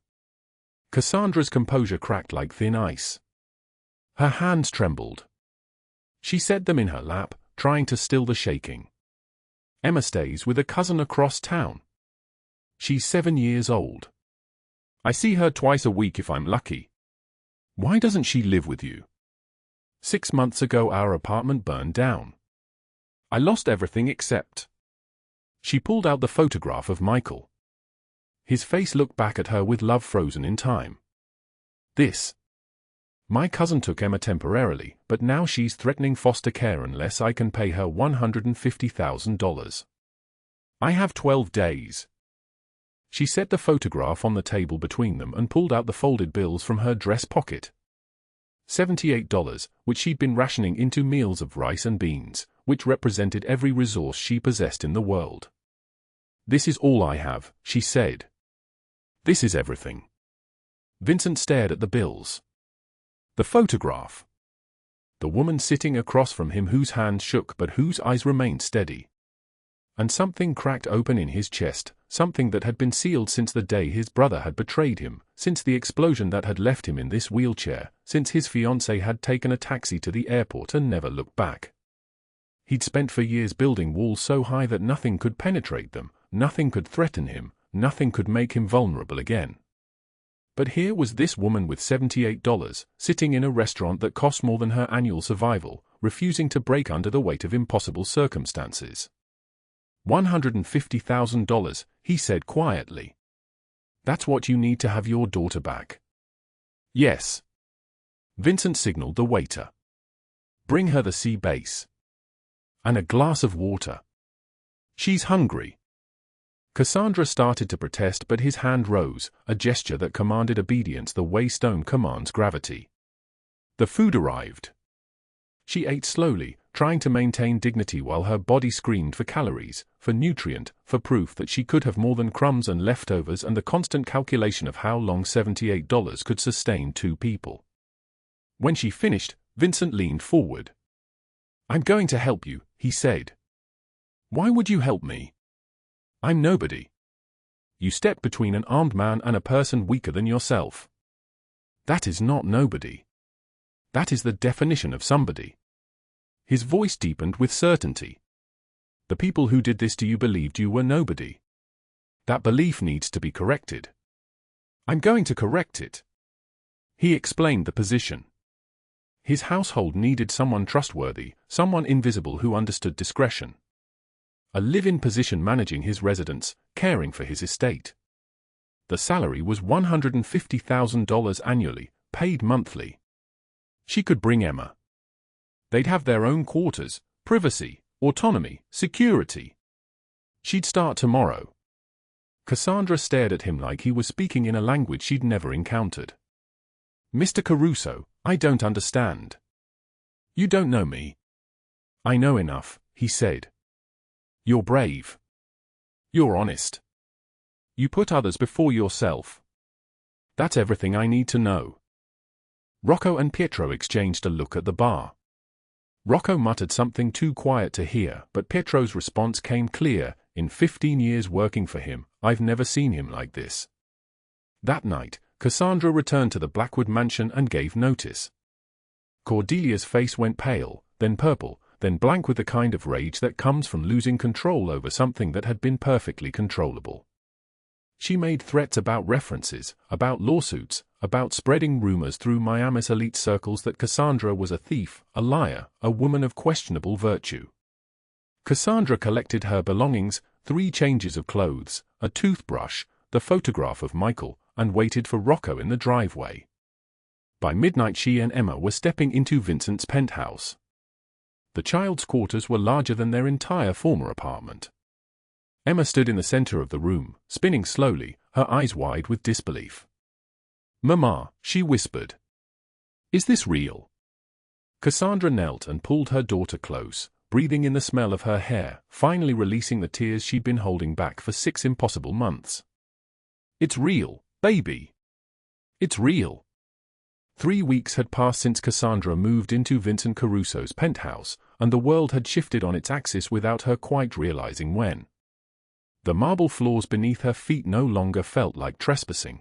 Cassandra's composure cracked like thin ice. Her hands trembled. She set them in her lap, trying to still the shaking. "Emma stays with a cousin across town. She's 7 years old. I see her twice a week if I'm lucky." "Why doesn't she live with you?" 6 months ago our apartment burned down. I lost everything except. She pulled out the photograph of Michael. His face looked back at her with love frozen in time. This. My cousin took Emma temporarily, but now she's threatening foster care unless I can pay her $150,000. I have 12 days. She set the photograph on the table between them and pulled out the folded bills from her dress pocket. $78, which she'd been rationing into meals of rice and beans, which represented every resource she possessed in the world. This is all I have, she said. This is everything. Vincent stared at the bills. The photograph. The woman sitting across from him whose hand shook but whose eyes remained steady. And something cracked open in his chest, something that had been sealed since the day his brother had betrayed him, since the explosion that had left him in this wheelchair, since his fiancée had taken a taxi to the airport and never looked back. He'd spent for years building walls so high that nothing could penetrate them, nothing could threaten him, nothing could make him vulnerable again. But here was this woman with $78, sitting in a restaurant that cost more than her annual survival, refusing to break under the weight of impossible circumstances. $150,000, he said quietly. That's what you need to have your daughter back. Yes. Vincent signaled the waiter. Bring her the sea base. And a glass of water. She's hungry. Cassandra started to protest, but his hand rose, a gesture that commanded obedience the way stone commands gravity. The food arrived. She ate slowly, trying to maintain dignity while her body screamed for calories, for nutrient, for proof that she could have more than crumbs and leftovers and the constant calculation of how long $78 could sustain 2 people. When she finished, Vincent leaned forward. I'm going to help you, he said. Why would you help me? I'm nobody. You step between an armed man and a person weaker than yourself. That is not nobody. That is the definition of somebody. His voice deepened with certainty. The people who did this to you believed you were nobody. That belief needs to be corrected. I'm going to correct it. He explained the position. His household needed someone trustworthy, someone invisible who understood discretion. A live-in position managing his residence, caring for his estate. The salary was $150,000 annually, paid monthly. She could bring Emma. They'd have their own quarters, privacy, autonomy, security. She'd start tomorrow. Cassandra stared at him like he was speaking in a language she'd never encountered. Mr. Caruso, I don't understand. You don't know me. I know enough, he said. You're brave. You're honest. You put others before yourself. That's everything I need to know. Rocco and Pietro exchanged a look at the bar. Rocco muttered something too quiet to hear, but Pietro's response came clear. In 15 years working for him, I've never seen him like this. That night, Cassandra returned to the Blackwood mansion and gave notice. Cordelia's face went pale, then purple, then blank with the kind of rage that comes from losing control over something that had been perfectly controllable. She made threats about references, about lawsuits, about spreading rumors through Miami's elite circles that Cassandra was a thief, a liar, a woman of questionable virtue. Cassandra collected her belongings, 3 changes of clothes, a toothbrush, the photograph of Michael, and waited for Rocco in the driveway. By midnight she and Emma were stepping into Vincent's penthouse. The child's quarters were larger than their entire former apartment. Emma stood in the center of the room, spinning slowly, her eyes wide with disbelief. "Mama," she whispered. "Is this real?" Cassandra knelt and pulled her daughter close, breathing in the smell of her hair, finally releasing the tears she'd been holding back for 6 impossible months. "It's real, baby. It's real." 3 weeks had passed since Cassandra moved into Vincent Caruso's penthouse, and the world had shifted on its axis without her quite realizing when. The marble floors beneath her feet no longer felt like trespassing.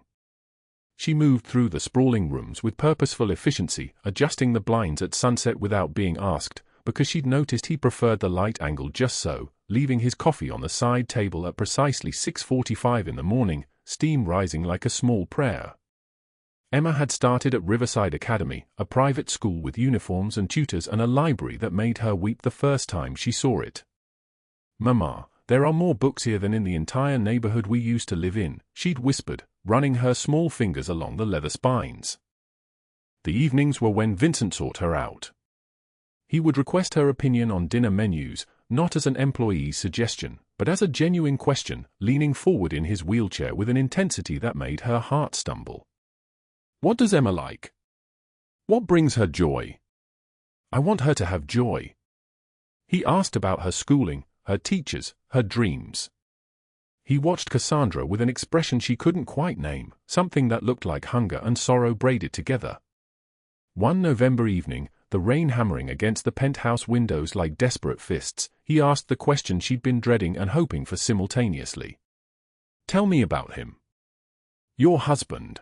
She moved through the sprawling rooms with purposeful efficiency, adjusting the blinds at sunset without being asked, because she'd noticed he preferred the light angle just so, leaving his coffee on the side table at precisely 6:45 in the morning, steam rising like a small prayer. Emma had started at Riverside Academy, a private school with uniforms and tutors and a library that made her weep the first time she saw it. "Mama, there are more books here than in the entire neighborhood we used to live in," she'd whispered, running her small fingers along the leather spines. The evenings were when Vincent sought her out. He would request her opinion on dinner menus, not as an employee's suggestion, but as a genuine question, leaning forward in his wheelchair with an intensity that made her heart stumble. "What does Emma like? What brings her joy? I want her to have joy." He asked about her schooling, her teachers, her dreams. He watched Cassandra with an expression she couldn't quite name, something that looked like hunger and sorrow braided together. One November evening, the rain hammering against the penthouse windows like desperate fists, he asked the question she'd been dreading and hoping for simultaneously. "Tell me about him. Your husband."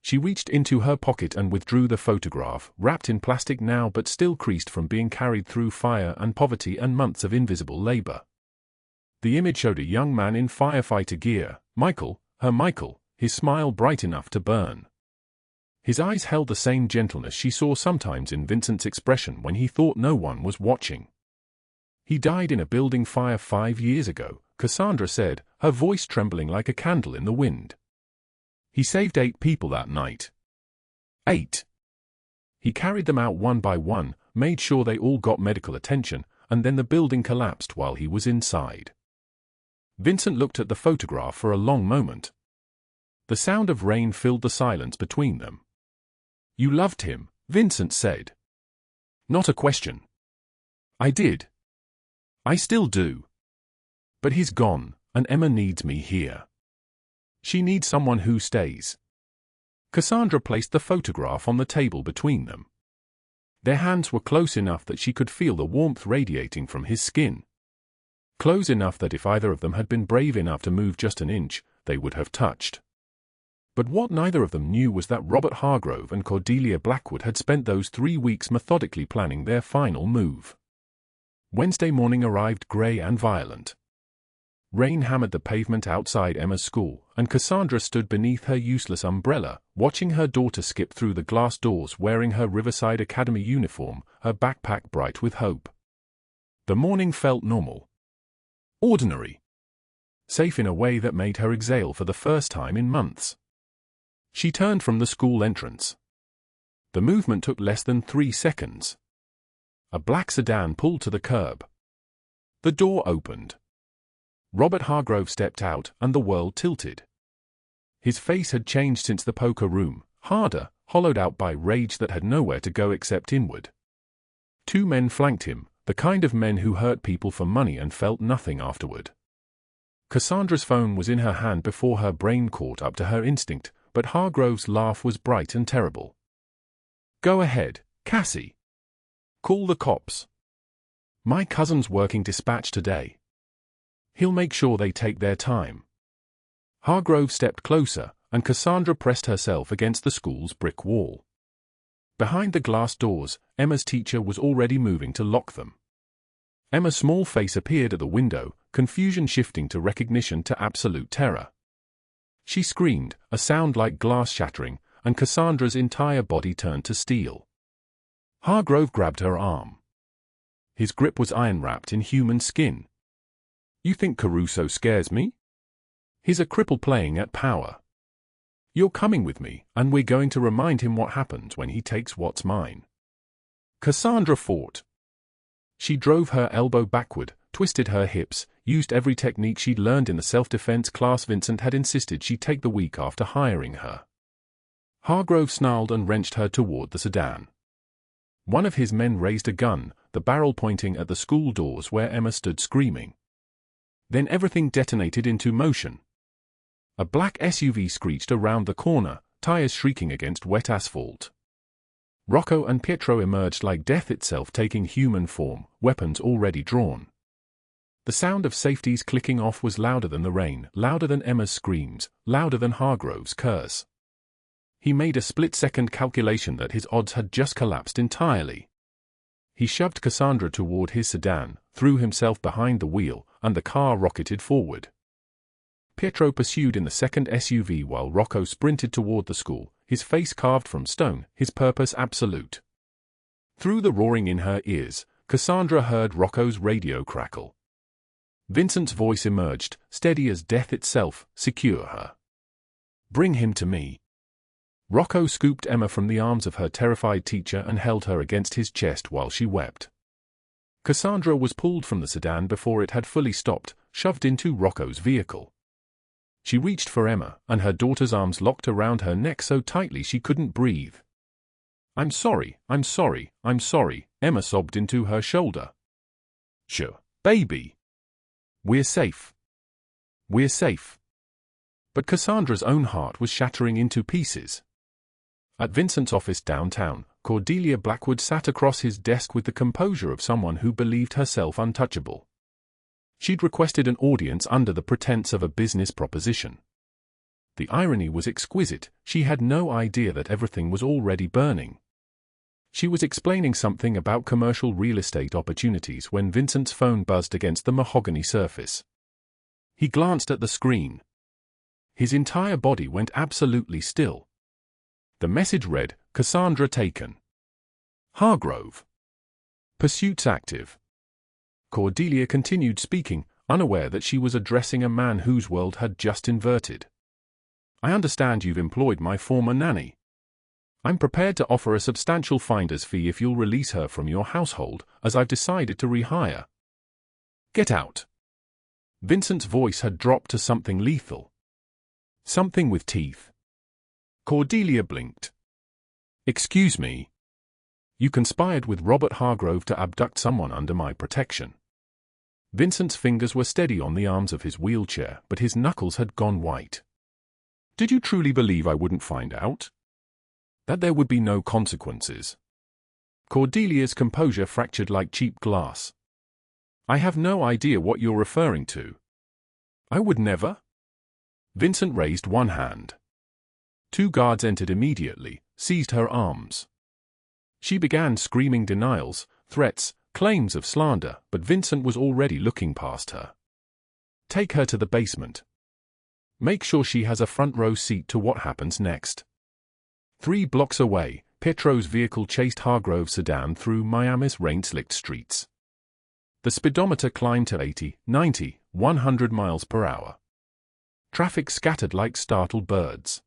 She reached into her pocket and withdrew the photograph, wrapped in plastic now but still creased from being carried through fire and poverty and months of invisible labor. The image showed a young man in firefighter gear, Michael, his smile bright enough to burn. His eyes held the same gentleness she saw sometimes in Vincent's expression when he thought no one was watching. "He died in a building fire 5 years ago," Cassandra said, her voice trembling like a candle in the wind. "He saved 8 people that night. 8. He carried them out one by one, made sure they all got medical attention, and then the building collapsed while he was inside." Vincent looked at the photograph for a long moment. The sound of rain filled the silence between them. "You loved him," Vincent said. "Not a question. I did. I still do. But he's gone, and Emma needs me here. She needs someone who stays." Cassandra placed the photograph on the table between them. Their hands were close enough that she could feel the warmth radiating from his skin. Close enough that if either of them had been brave enough to move just an inch, they would have touched. But what neither of them knew was that Robert Hargrove and Cordelia Blackwood had spent those 3 weeks methodically planning their final move. Wednesday morning arrived grey and violent. Rain hammered the pavement outside Emma's school, and Cassandra stood beneath her useless umbrella, watching her daughter skip through the glass doors wearing her Riverside Academy uniform, her backpack bright with hope. The morning felt normal. Ordinary. Safe in a way that made her exhale for the first time in months. She turned from the school entrance. The movement took less than 3 seconds. A black sedan pulled to the curb. The door opened. Robert Hargrove stepped out, and the world tilted. His face had changed since the poker room, harder, hollowed out by rage that had nowhere to go except inward. 2 men flanked him, the kind of men who hurt people for money and felt nothing afterward. Cassandra's phone was in her hand before her brain caught up to her instinct, but Hargrove's laugh was bright and terrible. "Go ahead, Cassie. Call the cops. My cousin's working dispatch today. He'll make sure they take their time." Hargrove stepped closer, and Cassandra pressed herself against the school's brick wall. Behind the glass doors, Emma's teacher was already moving to lock them. Emma's small face appeared at the window, confusion shifting to recognition to absolute terror. She screamed, a sound like glass shattering, and Cassandra's entire body turned to steel. Hargrove grabbed her arm. His grip was iron-wrapped in human skin. "You think Caruso scares me? He's a cripple playing at power. You're coming with me, and we're going to remind him what happens when he takes what's mine." Cassandra fought. She drove her elbow backward, twisted her hips, used every technique she'd learned in the self-defense class Vincent had insisted she take the week after hiring her. Hargrove snarled and wrenched her toward the sedan. One of his men raised a gun, the barrel pointing at the school doors where Emma stood screaming. Then everything detonated into motion. A black SUV screeched around the corner, tires shrieking against wet asphalt. Rocco and Pietro emerged like death itself, taking human form, weapons already drawn. The sound of safeties clicking off was louder than the rain, louder than Emma's screams, louder than Hargrove's curse. He made a split-second calculation that his odds had just collapsed entirely. He shoved Cassandra toward his sedan, threw himself behind the wheel, and the car rocketed forward. Pietro pursued in the second SUV while Rocco sprinted toward the school, his face carved from stone, his purpose absolute. Through the roaring in her ears, Cassandra heard Rocco's radio crackle. Vincent's voice emerged, steady as death itself, secure her. "Bring him to me." Rocco scooped Emma from the arms of her terrified teacher and held her against his chest while she wept. Cassandra was pulled from the sedan before it had fully stopped, shoved into Rocco's vehicle. She reached for Emma, and her daughter's arms locked around her neck so tightly she couldn't breathe. I'm sorry, I'm sorry," Emma sobbed into her shoulder. "Sure, baby. We're safe. We're safe." But Cassandra's own heart was shattering into pieces. At Vincent's office downtown, Cordelia Blackwood sat across his desk with the composure of someone who believed herself untouchable. She'd requested an audience under the pretense of a business proposition. The irony was exquisite. She had no idea that everything was already burning. She was explaining something about commercial real estate opportunities when Vincent's phone buzzed against the mahogany surface. He glanced at the screen. His entire body went absolutely still. The message read, "Cassandra taken. Hargrove. Pursuits active." Cordelia continued speaking, unaware that she was addressing a man whose world had just inverted. "I understand you've employed my former nanny. I'm prepared to offer a substantial finder's fee if you'll release her from your household, as I've decided to rehire." "Get out." Vincent's voice had dropped to something lethal. Something with teeth. Cordelia blinked. "Excuse me. You conspired with Robert Hargrove to abduct someone under my protection." Vincent's fingers were steady on the arms of his wheelchair, but his knuckles had gone white. "Did you truly believe I wouldn't find out? That there would be no consequences?" Cordelia's composure fractured like cheap glass. "I have no idea what you're referring to." "I would never." Vincent raised one hand. 2 guards entered immediately, seized her arms. She began screaming denials, threats, claims of slander, but Vincent was already looking past her. "Take her to the basement. Make sure she has a front row seat to what happens next." 3 blocks away, Petro's vehicle chased Hargrove's sedan through Miami's rain-slicked streets. The speedometer climbed to 80, 90, 100 miles per hour. Traffic scattered like startled birds.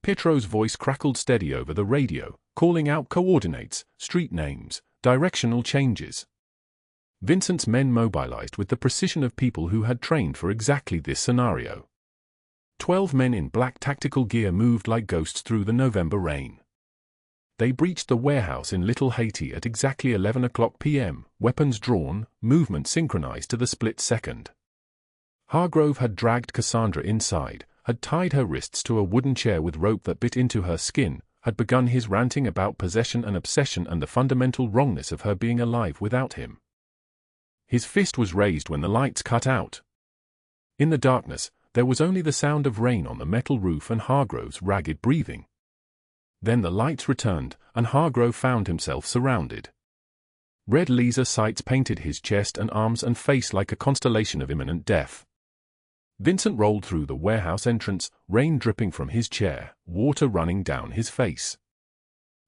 Petro's voice crackled steady over the radio, calling out coordinates, street names, directional changes. Vincent's men mobilized with the precision of people who had trained for exactly this scenario. 12 men in black tactical gear moved like ghosts through the November rain. They breached the warehouse in Little Haiti at exactly 11 o'clock p.m., weapons drawn, movement synchronized to the split second. Hargrove had dragged Cassandra inside, had tied her wrists to a wooden chair with rope that bit into her skin, had begun his ranting about possession and obsession and the fundamental wrongness of her being alive without him. His fist was raised when the lights cut out. In the darkness, there was only the sound of rain on the metal roof and Hargrove's ragged breathing. Then the lights returned, and Hargrove found himself surrounded. Red laser sights painted his chest and arms and face like a constellation of imminent death. Vincent rolled through the warehouse entrance, rain dripping from his chair, water running down his face.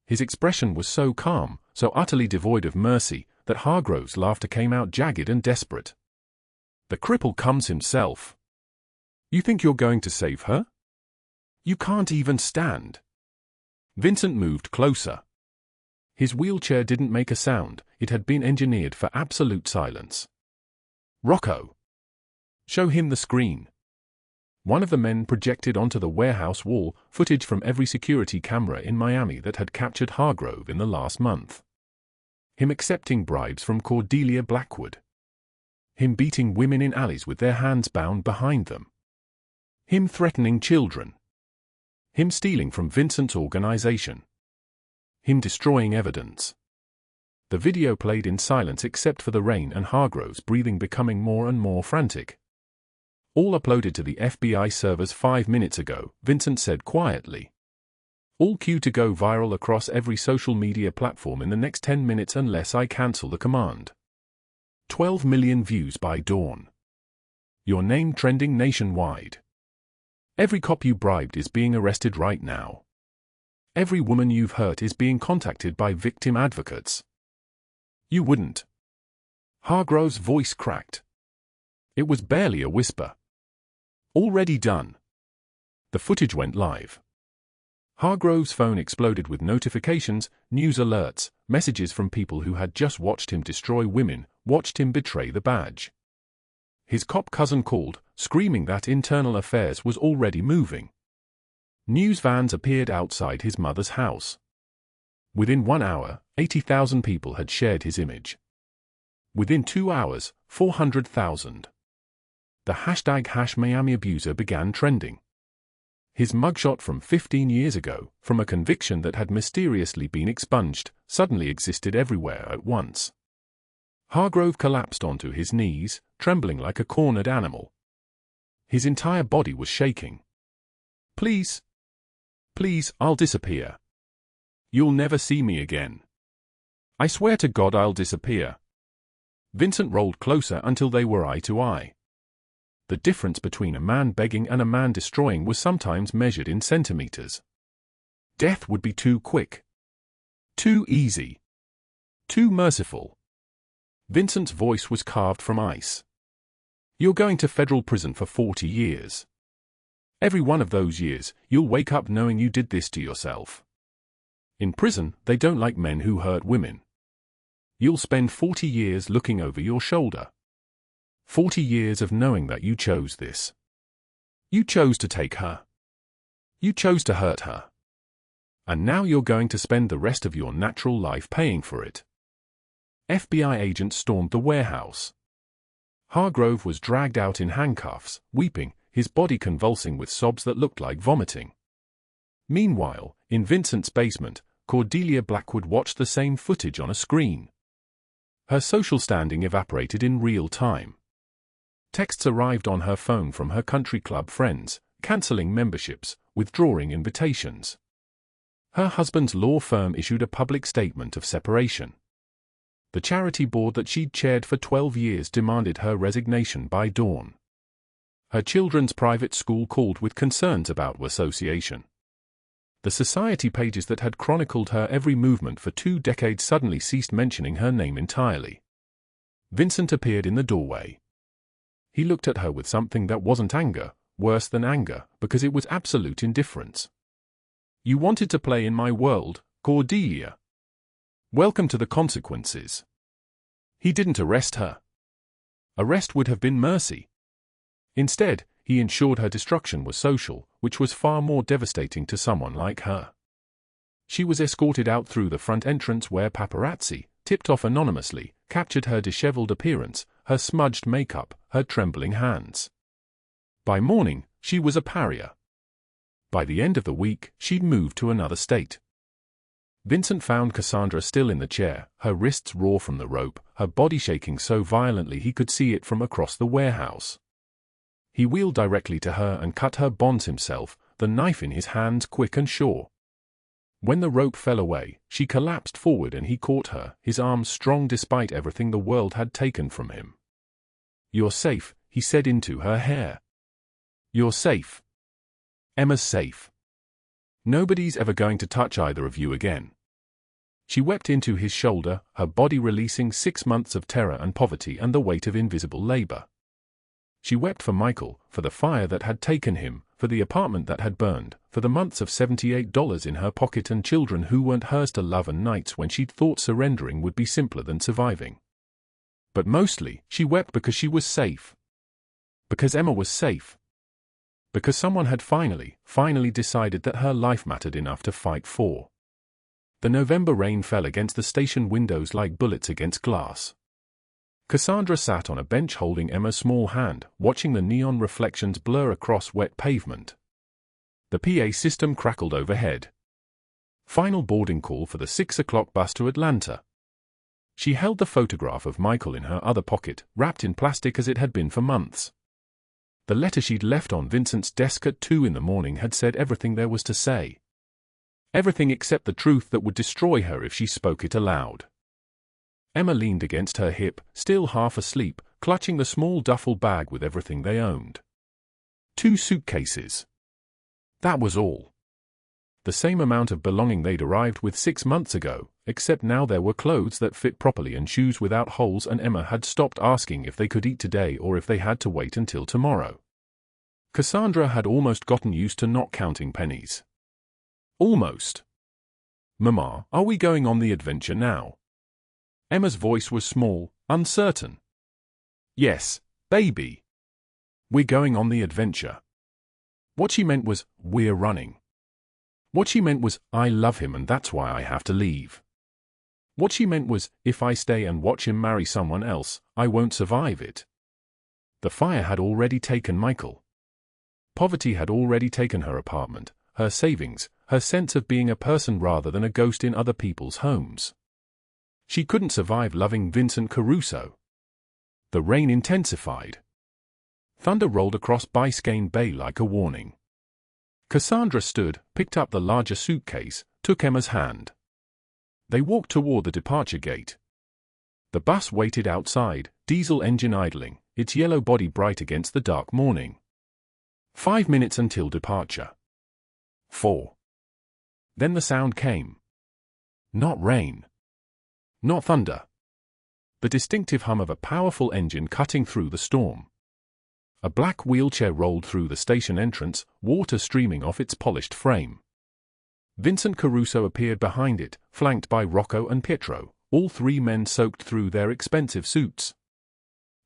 His expression was so calm, so utterly devoid of mercy, that Hargrove's laughter came out jagged and desperate. "The cripple comes himself. You think you're going to save her? You can't even stand." Vincent moved closer. His wheelchair didn't make a sound. It had been engineered for absolute silence. "Rocco. Show him the screen." One of the men projected onto the warehouse wall footage from every security camera in Miami that had captured Hargrove in the last month. Him accepting bribes from Cordelia Blackwood. Him beating women in alleys with their hands bound behind them. Him threatening children. Him stealing from Vincent's organization. Him destroying evidence. The video played in silence except for the rain and Hargrove's breathing becoming more and more frantic. "All uploaded to the FBI servers 5 minutes ago," Vincent said quietly. "All queued to go viral across every social media platform in the next 10 minutes unless I cancel the command. 12 million views by dawn. Your name trending nationwide. Every cop you bribed is being arrested right now. Every woman you've hurt is being contacted by victim advocates. You wouldn't. Hargrove's voice cracked. It was barely a whisper. Already done. The footage went live. Hargrove's phone exploded with notifications, news alerts, messages from people who had just watched him destroy women, watched him betray the badge. His cop cousin called, screaming that internal affairs was already moving. News vans appeared outside his mother's house. Within 1 hour, 80,000 people had shared his image. Within 2 hours, 400,000. The hashtag #MiamiAbuser began trending. His mugshot from 15 years ago, from a conviction that had mysteriously been expunged, suddenly existed everywhere at once. Hargrove collapsed onto his knees, trembling like a cornered animal. His entire body was shaking. Please. Please, I'll disappear. You'll never see me again. I swear to God I'll disappear. Vincent rolled closer until they were eye to eye. The difference between a man begging and a man destroying was sometimes measured in centimeters. Death would be too quick. Too easy. Too merciful. Vincent's voice was carved from ice. You're going to federal prison for 40 years. Every one of those years, you'll wake up knowing you did this to yourself. In prison, they don't like men who hurt women. You'll spend 40 years looking over your shoulder. 40 years of knowing that you chose this. You chose to take her. You chose to hurt her. And now you're going to spend the rest of your natural life paying for it. FBI agents stormed the warehouse. Hargrove was dragged out in handcuffs, weeping, his body convulsing with sobs that looked like vomiting. Meanwhile, in Vincent's basement, Cordelia Blackwood watched the same footage on a screen. Her social standing evaporated in real time. Texts arrived on her phone from her country club friends, cancelling memberships, withdrawing invitations. Her husband's law firm issued a public statement of separation. The charity board that she'd chaired for 12 years demanded her resignation by dawn. Her children's private school called with concerns about association. The society pages that had chronicled her every movement for 2 decades suddenly ceased mentioning her name entirely. Vincent appeared in the doorway. He looked at her with something that wasn't anger, worse than anger, because it was absolute indifference. You wanted to play in my world, Cordelia. Welcome to the consequences. He didn't arrest her. Arrest would have been mercy. Instead, he ensured her destruction was social, which was far more devastating to someone like her. She was escorted out through the front entrance where paparazzi, tipped off anonymously, captured her disheveled appearance, her smudged makeup, her trembling hands. By morning, she was a pariah. By the end of the week, she'd moved to another state. Vincent found Cassandra still in the chair, her wrists raw from the rope, her body shaking so violently he could see it from across the warehouse. He wheeled directly to her and cut her bonds himself, the knife in his hands quick and sure. When the rope fell away, she collapsed forward and he caught her, his arms strong despite everything the world had taken from him. You're safe, he said into her hair. You're safe. Emma's safe. Nobody's ever going to touch either of you again. She wept into his shoulder, her body releasing 6 months of terror and poverty and the weight of invisible labor. She wept for Michael, for the fire that had taken him, for the apartment that had burned, for the months of $78 in her pocket and children who weren't hers to love and nights when she'd thought surrendering would be simpler than surviving. But mostly, she wept because she was safe. Because Emma was safe. Because someone had finally decided that her life mattered enough to fight for. The November rain fell against the station windows like bullets against glass. Cassandra sat on a bench holding Emma's small hand, watching the neon reflections blur across wet pavement. The PA system crackled overhead. Final boarding call for the 6 o'clock bus to Atlanta. She held the photograph of Michael in her other pocket, wrapped in plastic as it had been for months. The letter she'd left on Vincent's desk at 2 in the morning had said everything there was to say. Everything except the truth that would destroy her if she spoke it aloud. Emma leaned against her hip, still half asleep, clutching the small duffel bag with everything they owned. 2 suitcases. That was all. The same amount of belonging they'd arrived with 6 months ago, except now there were clothes that fit properly and shoes without holes, and Emma had stopped asking if they could eat today or if they had to wait until tomorrow. Cassandra had almost gotten used to not counting pennies. Almost. "Mama, are we going on the adventure now?" Emma's voice was small, uncertain. "Yes, baby. We're going on the adventure." What she meant was, "We're running." What she meant was, "I love him and that's why I have to leave." What she meant was, "If I stay and watch him marry someone else, I won't survive it." The fire had already taken Michael. Poverty had already taken her apartment, her savings, her sense of being a person rather than a ghost in other people's homes. She couldn't survive loving Vincent Caruso. The rain intensified. Thunder rolled across Biscayne Bay like a warning. Cassandra stood, picked up the larger suitcase, took Emma's hand. They walked toward the departure gate. The bus waited outside, diesel engine idling, its yellow body bright against the dark morning. 5 minutes until departure. 4. Then the sound came. Not rain. Not thunder. The distinctive hum of a powerful engine cutting through the storm. A black wheelchair rolled through the station entrance, water streaming off its polished frame. Vincent Caruso appeared behind it, flanked by Rocco and Pietro, all 3 men soaked through their expensive suits.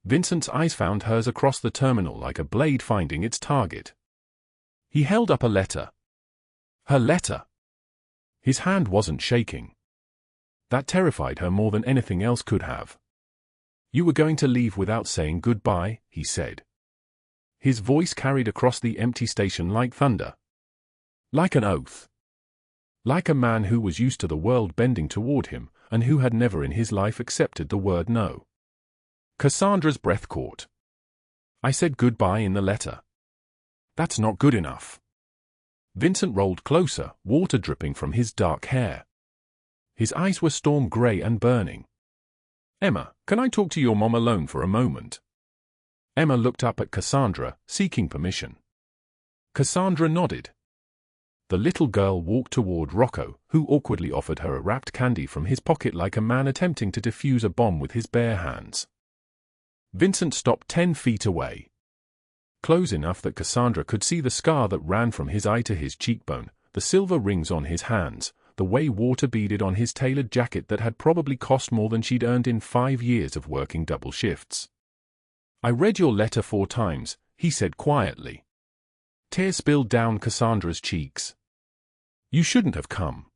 Vincent's eyes found hers across the terminal like a blade finding its target. He held up a letter. Her letter. His hand wasn't shaking. That terrified her more than anything else could have. "You were going to leave without saying goodbye," he said. His voice carried across the empty station like thunder. Like an oath. Like a man who was used to the world bending toward him, and who had never in his life accepted the word no. Cassandra's breath caught. "I said goodbye in the letter." "That's not good enough." Vincent rolled closer, water dripping from his dark hair. His eyes were storm gray and burning. "Emma, can I talk to your mom alone for a moment?" Emma looked up at Cassandra, seeking permission. Cassandra nodded. The little girl walked toward Rocco, who awkwardly offered her a wrapped candy from his pocket like a man attempting to defuse a bomb with his bare hands. Vincent stopped 10 feet away. Close enough that Cassandra could see the scar that ran from his eye to his cheekbone, the silver rings on his hands, the way water beaded on his tailored jacket that had probably cost more than she'd earned in 5 years of working double shifts. "I read your letter 4 times, he said quietly. Tears spilled down Cassandra's cheeks. "You shouldn't have come.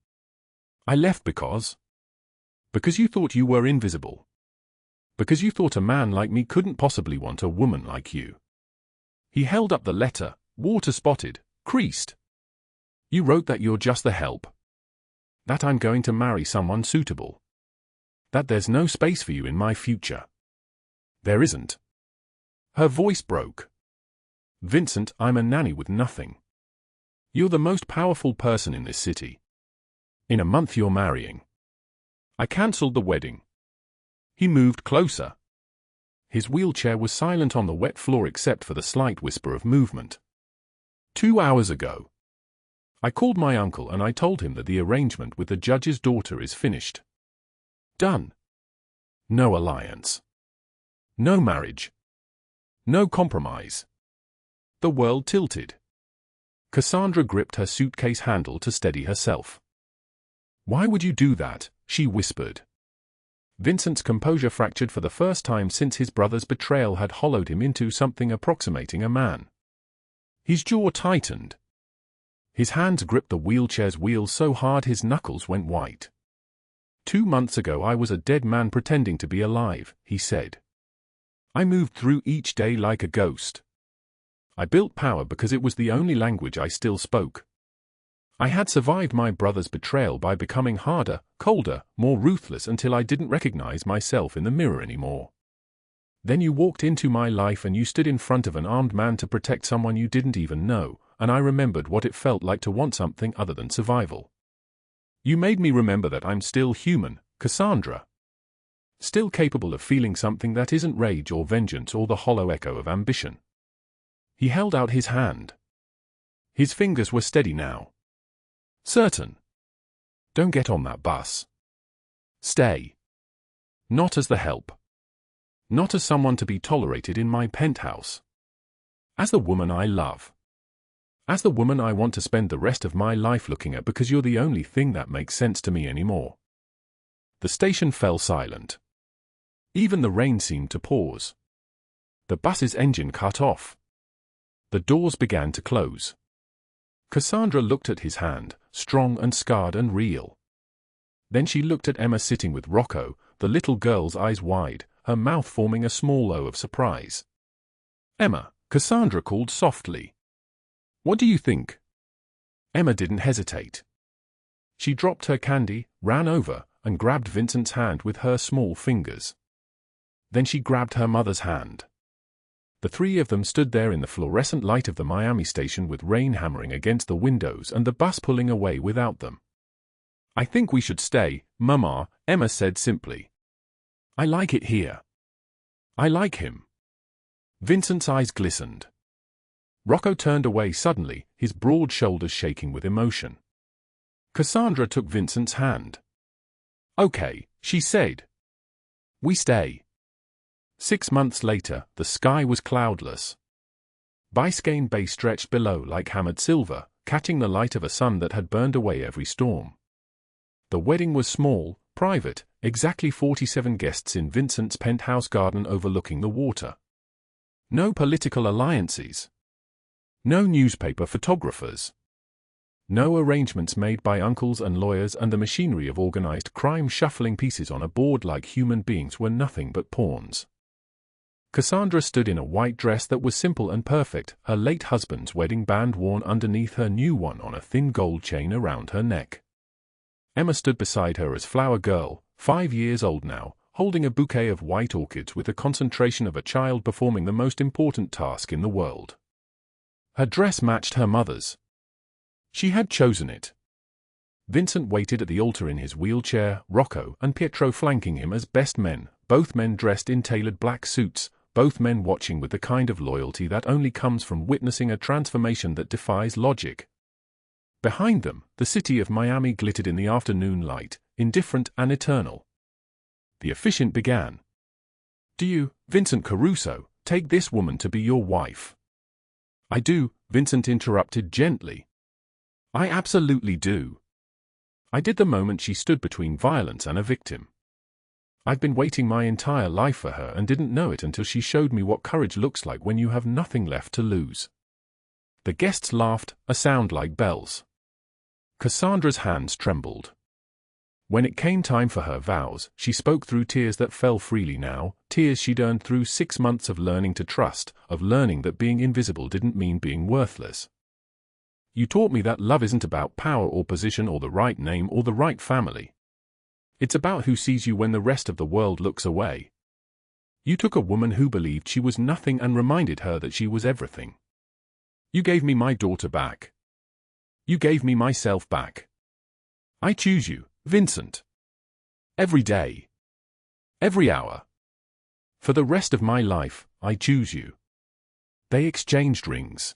I left because you thought you were invisible. Because you thought a man like me couldn't possibly want a woman like you." He held up the letter, water-spotted, creased. "You wrote that you're just the help. That I'm going to marry someone suitable. That there's no space for you in my future." "There isn't." Her voice broke. "Vincent, I'm a nanny with nothing. You're the most powerful person in this city. In a month you're marrying. I cancelled the wedding." He moved closer. His wheelchair was silent on the wet floor except for the slight whisper of movement. 2 hours ago. I called my uncle and I told him that the arrangement with the judge's daughter is finished. Done. No alliance. No marriage. No compromise. The world tilted. Cassandra gripped her suitcase handle to steady herself. "Why would you do that?" she whispered. Vincent's composure fractured for the first time since his brother's betrayal had hollowed him into something approximating a man. His jaw tightened. His hands gripped the wheelchair's wheels so hard his knuckles went white. 2 months ago I was a dead man pretending to be alive, he said. I moved through each day like a ghost. I built power because it was the only language I still spoke. I had survived my brother's betrayal by becoming harder, colder, more ruthless until I didn't recognize myself in the mirror anymore. Then you walked into my life and you stood in front of an armed man to protect someone you didn't even know, and I remembered what it felt like to want something other than survival. You made me remember that I'm still human, Cassandra. Still capable of feeling something that isn't rage or vengeance or the hollow echo of ambition. He held out his hand. His fingers were steady now. Certain. Don't get on that bus. Stay. Not as the help. Not as someone to be tolerated in my penthouse. As the woman I love. As the woman I want to spend the rest of my life looking at, because you're the only thing that makes sense to me anymore. The station fell silent. Even the rain seemed to pause. The bus's engine cut off. The doors began to close. Cassandra looked at his hand, strong and scarred and real. Then she looked at Emma sitting with Rocco, the little girl's eyes wide, her mouth forming a small O of surprise. "Emma," Cassandra called softly. "What do you think?" Emma didn't hesitate. She dropped her candy, ran over, and grabbed Vincent's hand with her small fingers. Then she grabbed her mother's hand. The three of them stood there in the fluorescent light of the Miami station, with rain hammering against the windows and the bus pulling away without them. "I think we should stay, Mama," Emma said simply. "I like it here. I like him." Vincent's eyes glistened. Rocco turned away suddenly, his broad shoulders shaking with emotion. Cassandra took Vincent's hand. "Okay," she said. "We stay." 6 months later, the sky was cloudless. Biscayne Bay stretched below like hammered silver, catching the light of a sun that had burned away every storm. The wedding was small, private, exactly 47 guests in Vincent's penthouse garden overlooking the water. No political alliances. No newspaper photographers. No arrangements made by uncles and lawyers, and the machinery of organized crime shuffling pieces on a board like human beings were nothing but pawns. Cassandra stood in a white dress that was simple and perfect, her late husband's wedding band worn underneath her new one on a thin gold chain around her neck. Emma stood beside her as flower girl, 5 years old now, holding a bouquet of white orchids with the concentration of a child performing the most important task in the world. Her dress matched her mother's. She had chosen it. Vincent waited at the altar in his wheelchair, Rocco and Pietro flanking him as best men, both men dressed in tailored black suits, both men watching with the kind of loyalty that only comes from witnessing a transformation that defies logic. Behind them, the city of Miami glittered in the afternoon light, indifferent and eternal. The officiant began. "Do you, Vincent Caruso, take this woman to be your wife?" "I do," Vincent interrupted gently. "I absolutely do. I did the moment she stood between violence and a victim. I've been waiting my entire life for her and didn't know it until she showed me what courage looks like when you have nothing left to lose." The guests laughed, a sound like bells. Cassandra's hands trembled. When it came time for her vows, she spoke through tears that fell freely now, tears she'd earned through 6 months of learning to trust, of learning that being invisible didn't mean being worthless. "You taught me that love isn't about power or position or the right name or the right family. It's about who sees you when the rest of the world looks away. You took a woman who believed she was nothing and reminded her that she was everything. You gave me my daughter back. You gave me myself back. I choose you, Vincent. Every day. Every hour. For the rest of my life, I choose you." They exchanged rings.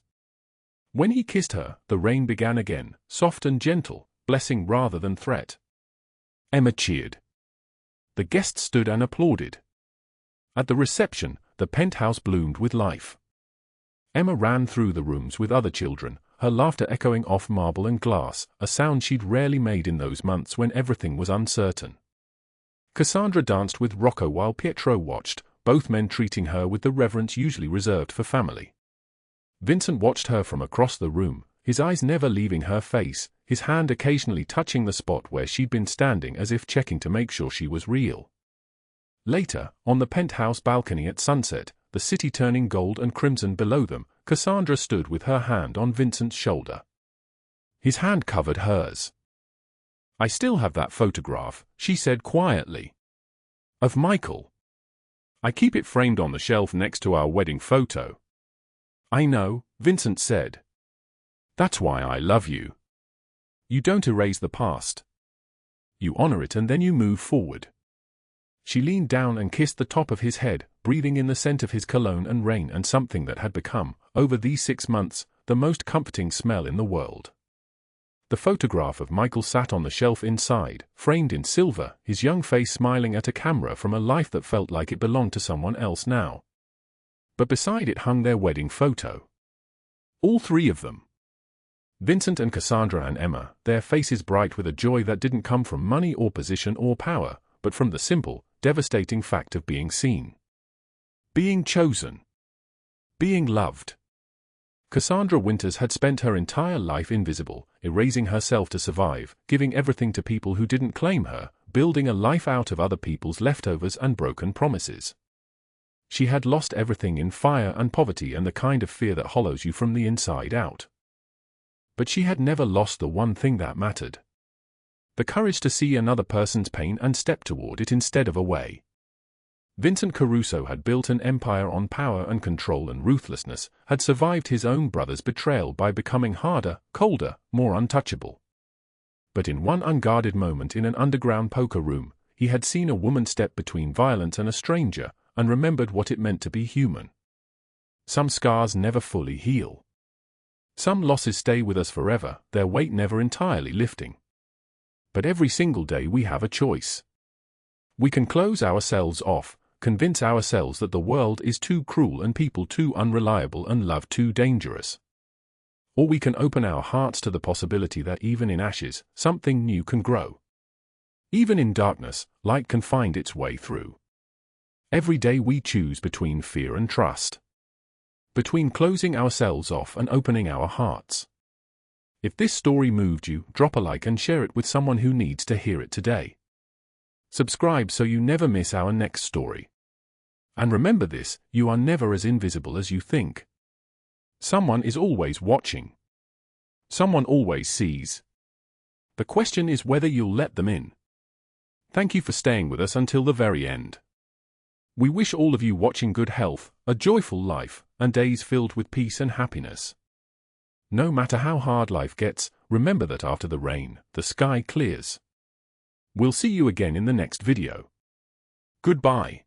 When he kissed her, the rain began again, soft and gentle, blessing rather than threat. Emma cheered. The guests stood and applauded. At the reception, the penthouse bloomed with life. Emma ran through the rooms with other children, her laughter echoing off marble and glass, a sound she'd rarely made in those months when everything was uncertain. Cassandra danced with Rocco while Pietro watched, both men treating her with the reverence usually reserved for family. Vincent watched her from across the room, his eyes never leaving her face, his hand occasionally touching the spot where she'd been standing as if checking to make sure she was real. Later, on the penthouse balcony at sunset, the city turning gold and crimson below them, Cassandra stood with her hand on Vincent's shoulder. His hand covered hers. "I still have that photograph," she said quietly. "Of Michael. I keep it framed on the shelf next to our wedding photo." "I know," Vincent said. "That's why I love you. You don't erase the past. You honor it and then you move forward." She leaned down and kissed the top of his head, breathing in the scent of his cologne and rain and something that had become, over these 6 months, the most comforting smell in the world. The photograph of Michael sat on the shelf inside, framed in silver, his young face smiling at a camera from a life that felt like it belonged to someone else now. But beside it hung their wedding photo. All three of them. Vincent and Cassandra and Emma, their faces bright with a joy that didn't come from money or position or power, but from the simple, devastating fact of being seen. Being chosen. Being loved. Cassandra Winters had spent her entire life invisible, erasing herself to survive, giving everything to people who didn't claim her, building a life out of other people's leftovers and broken promises. She had lost everything in fire and poverty and the kind of fear that hollows you from the inside out. But she had never lost the one thing that mattered. The courage to see another person's pain and step toward it instead of away. Vincent Caruso had built an empire on power and control and ruthlessness, had survived his own brother's betrayal by becoming harder, colder, more untouchable. But in one unguarded moment in an underground poker room, he had seen a woman step between violence and a stranger, and remembered what it meant to be human. Some scars never fully heal. Some losses stay with us forever, their weight never entirely lifting. But every single day we have a choice. We can close ourselves off, convince ourselves that the world is too cruel and people too unreliable and love too dangerous. Or we can open our hearts to the possibility that even in ashes, something new can grow. Even in darkness, light can find its way through. Every day we choose between fear and trust. Between closing ourselves off and opening our hearts. If this story moved you, drop a like and share it with someone who needs to hear it today. Subscribe so you never miss our next story. And remember this, you are never as invisible as you think. Someone is always watching. Someone always sees. The question is whether you'll let them in. Thank you for staying with us until the very end. We wish all of you watching good health, a joyful life, and days filled with peace and happiness. No matter how hard life gets, remember that after the rain, the sky clears. We'll see you again in the next video. Goodbye.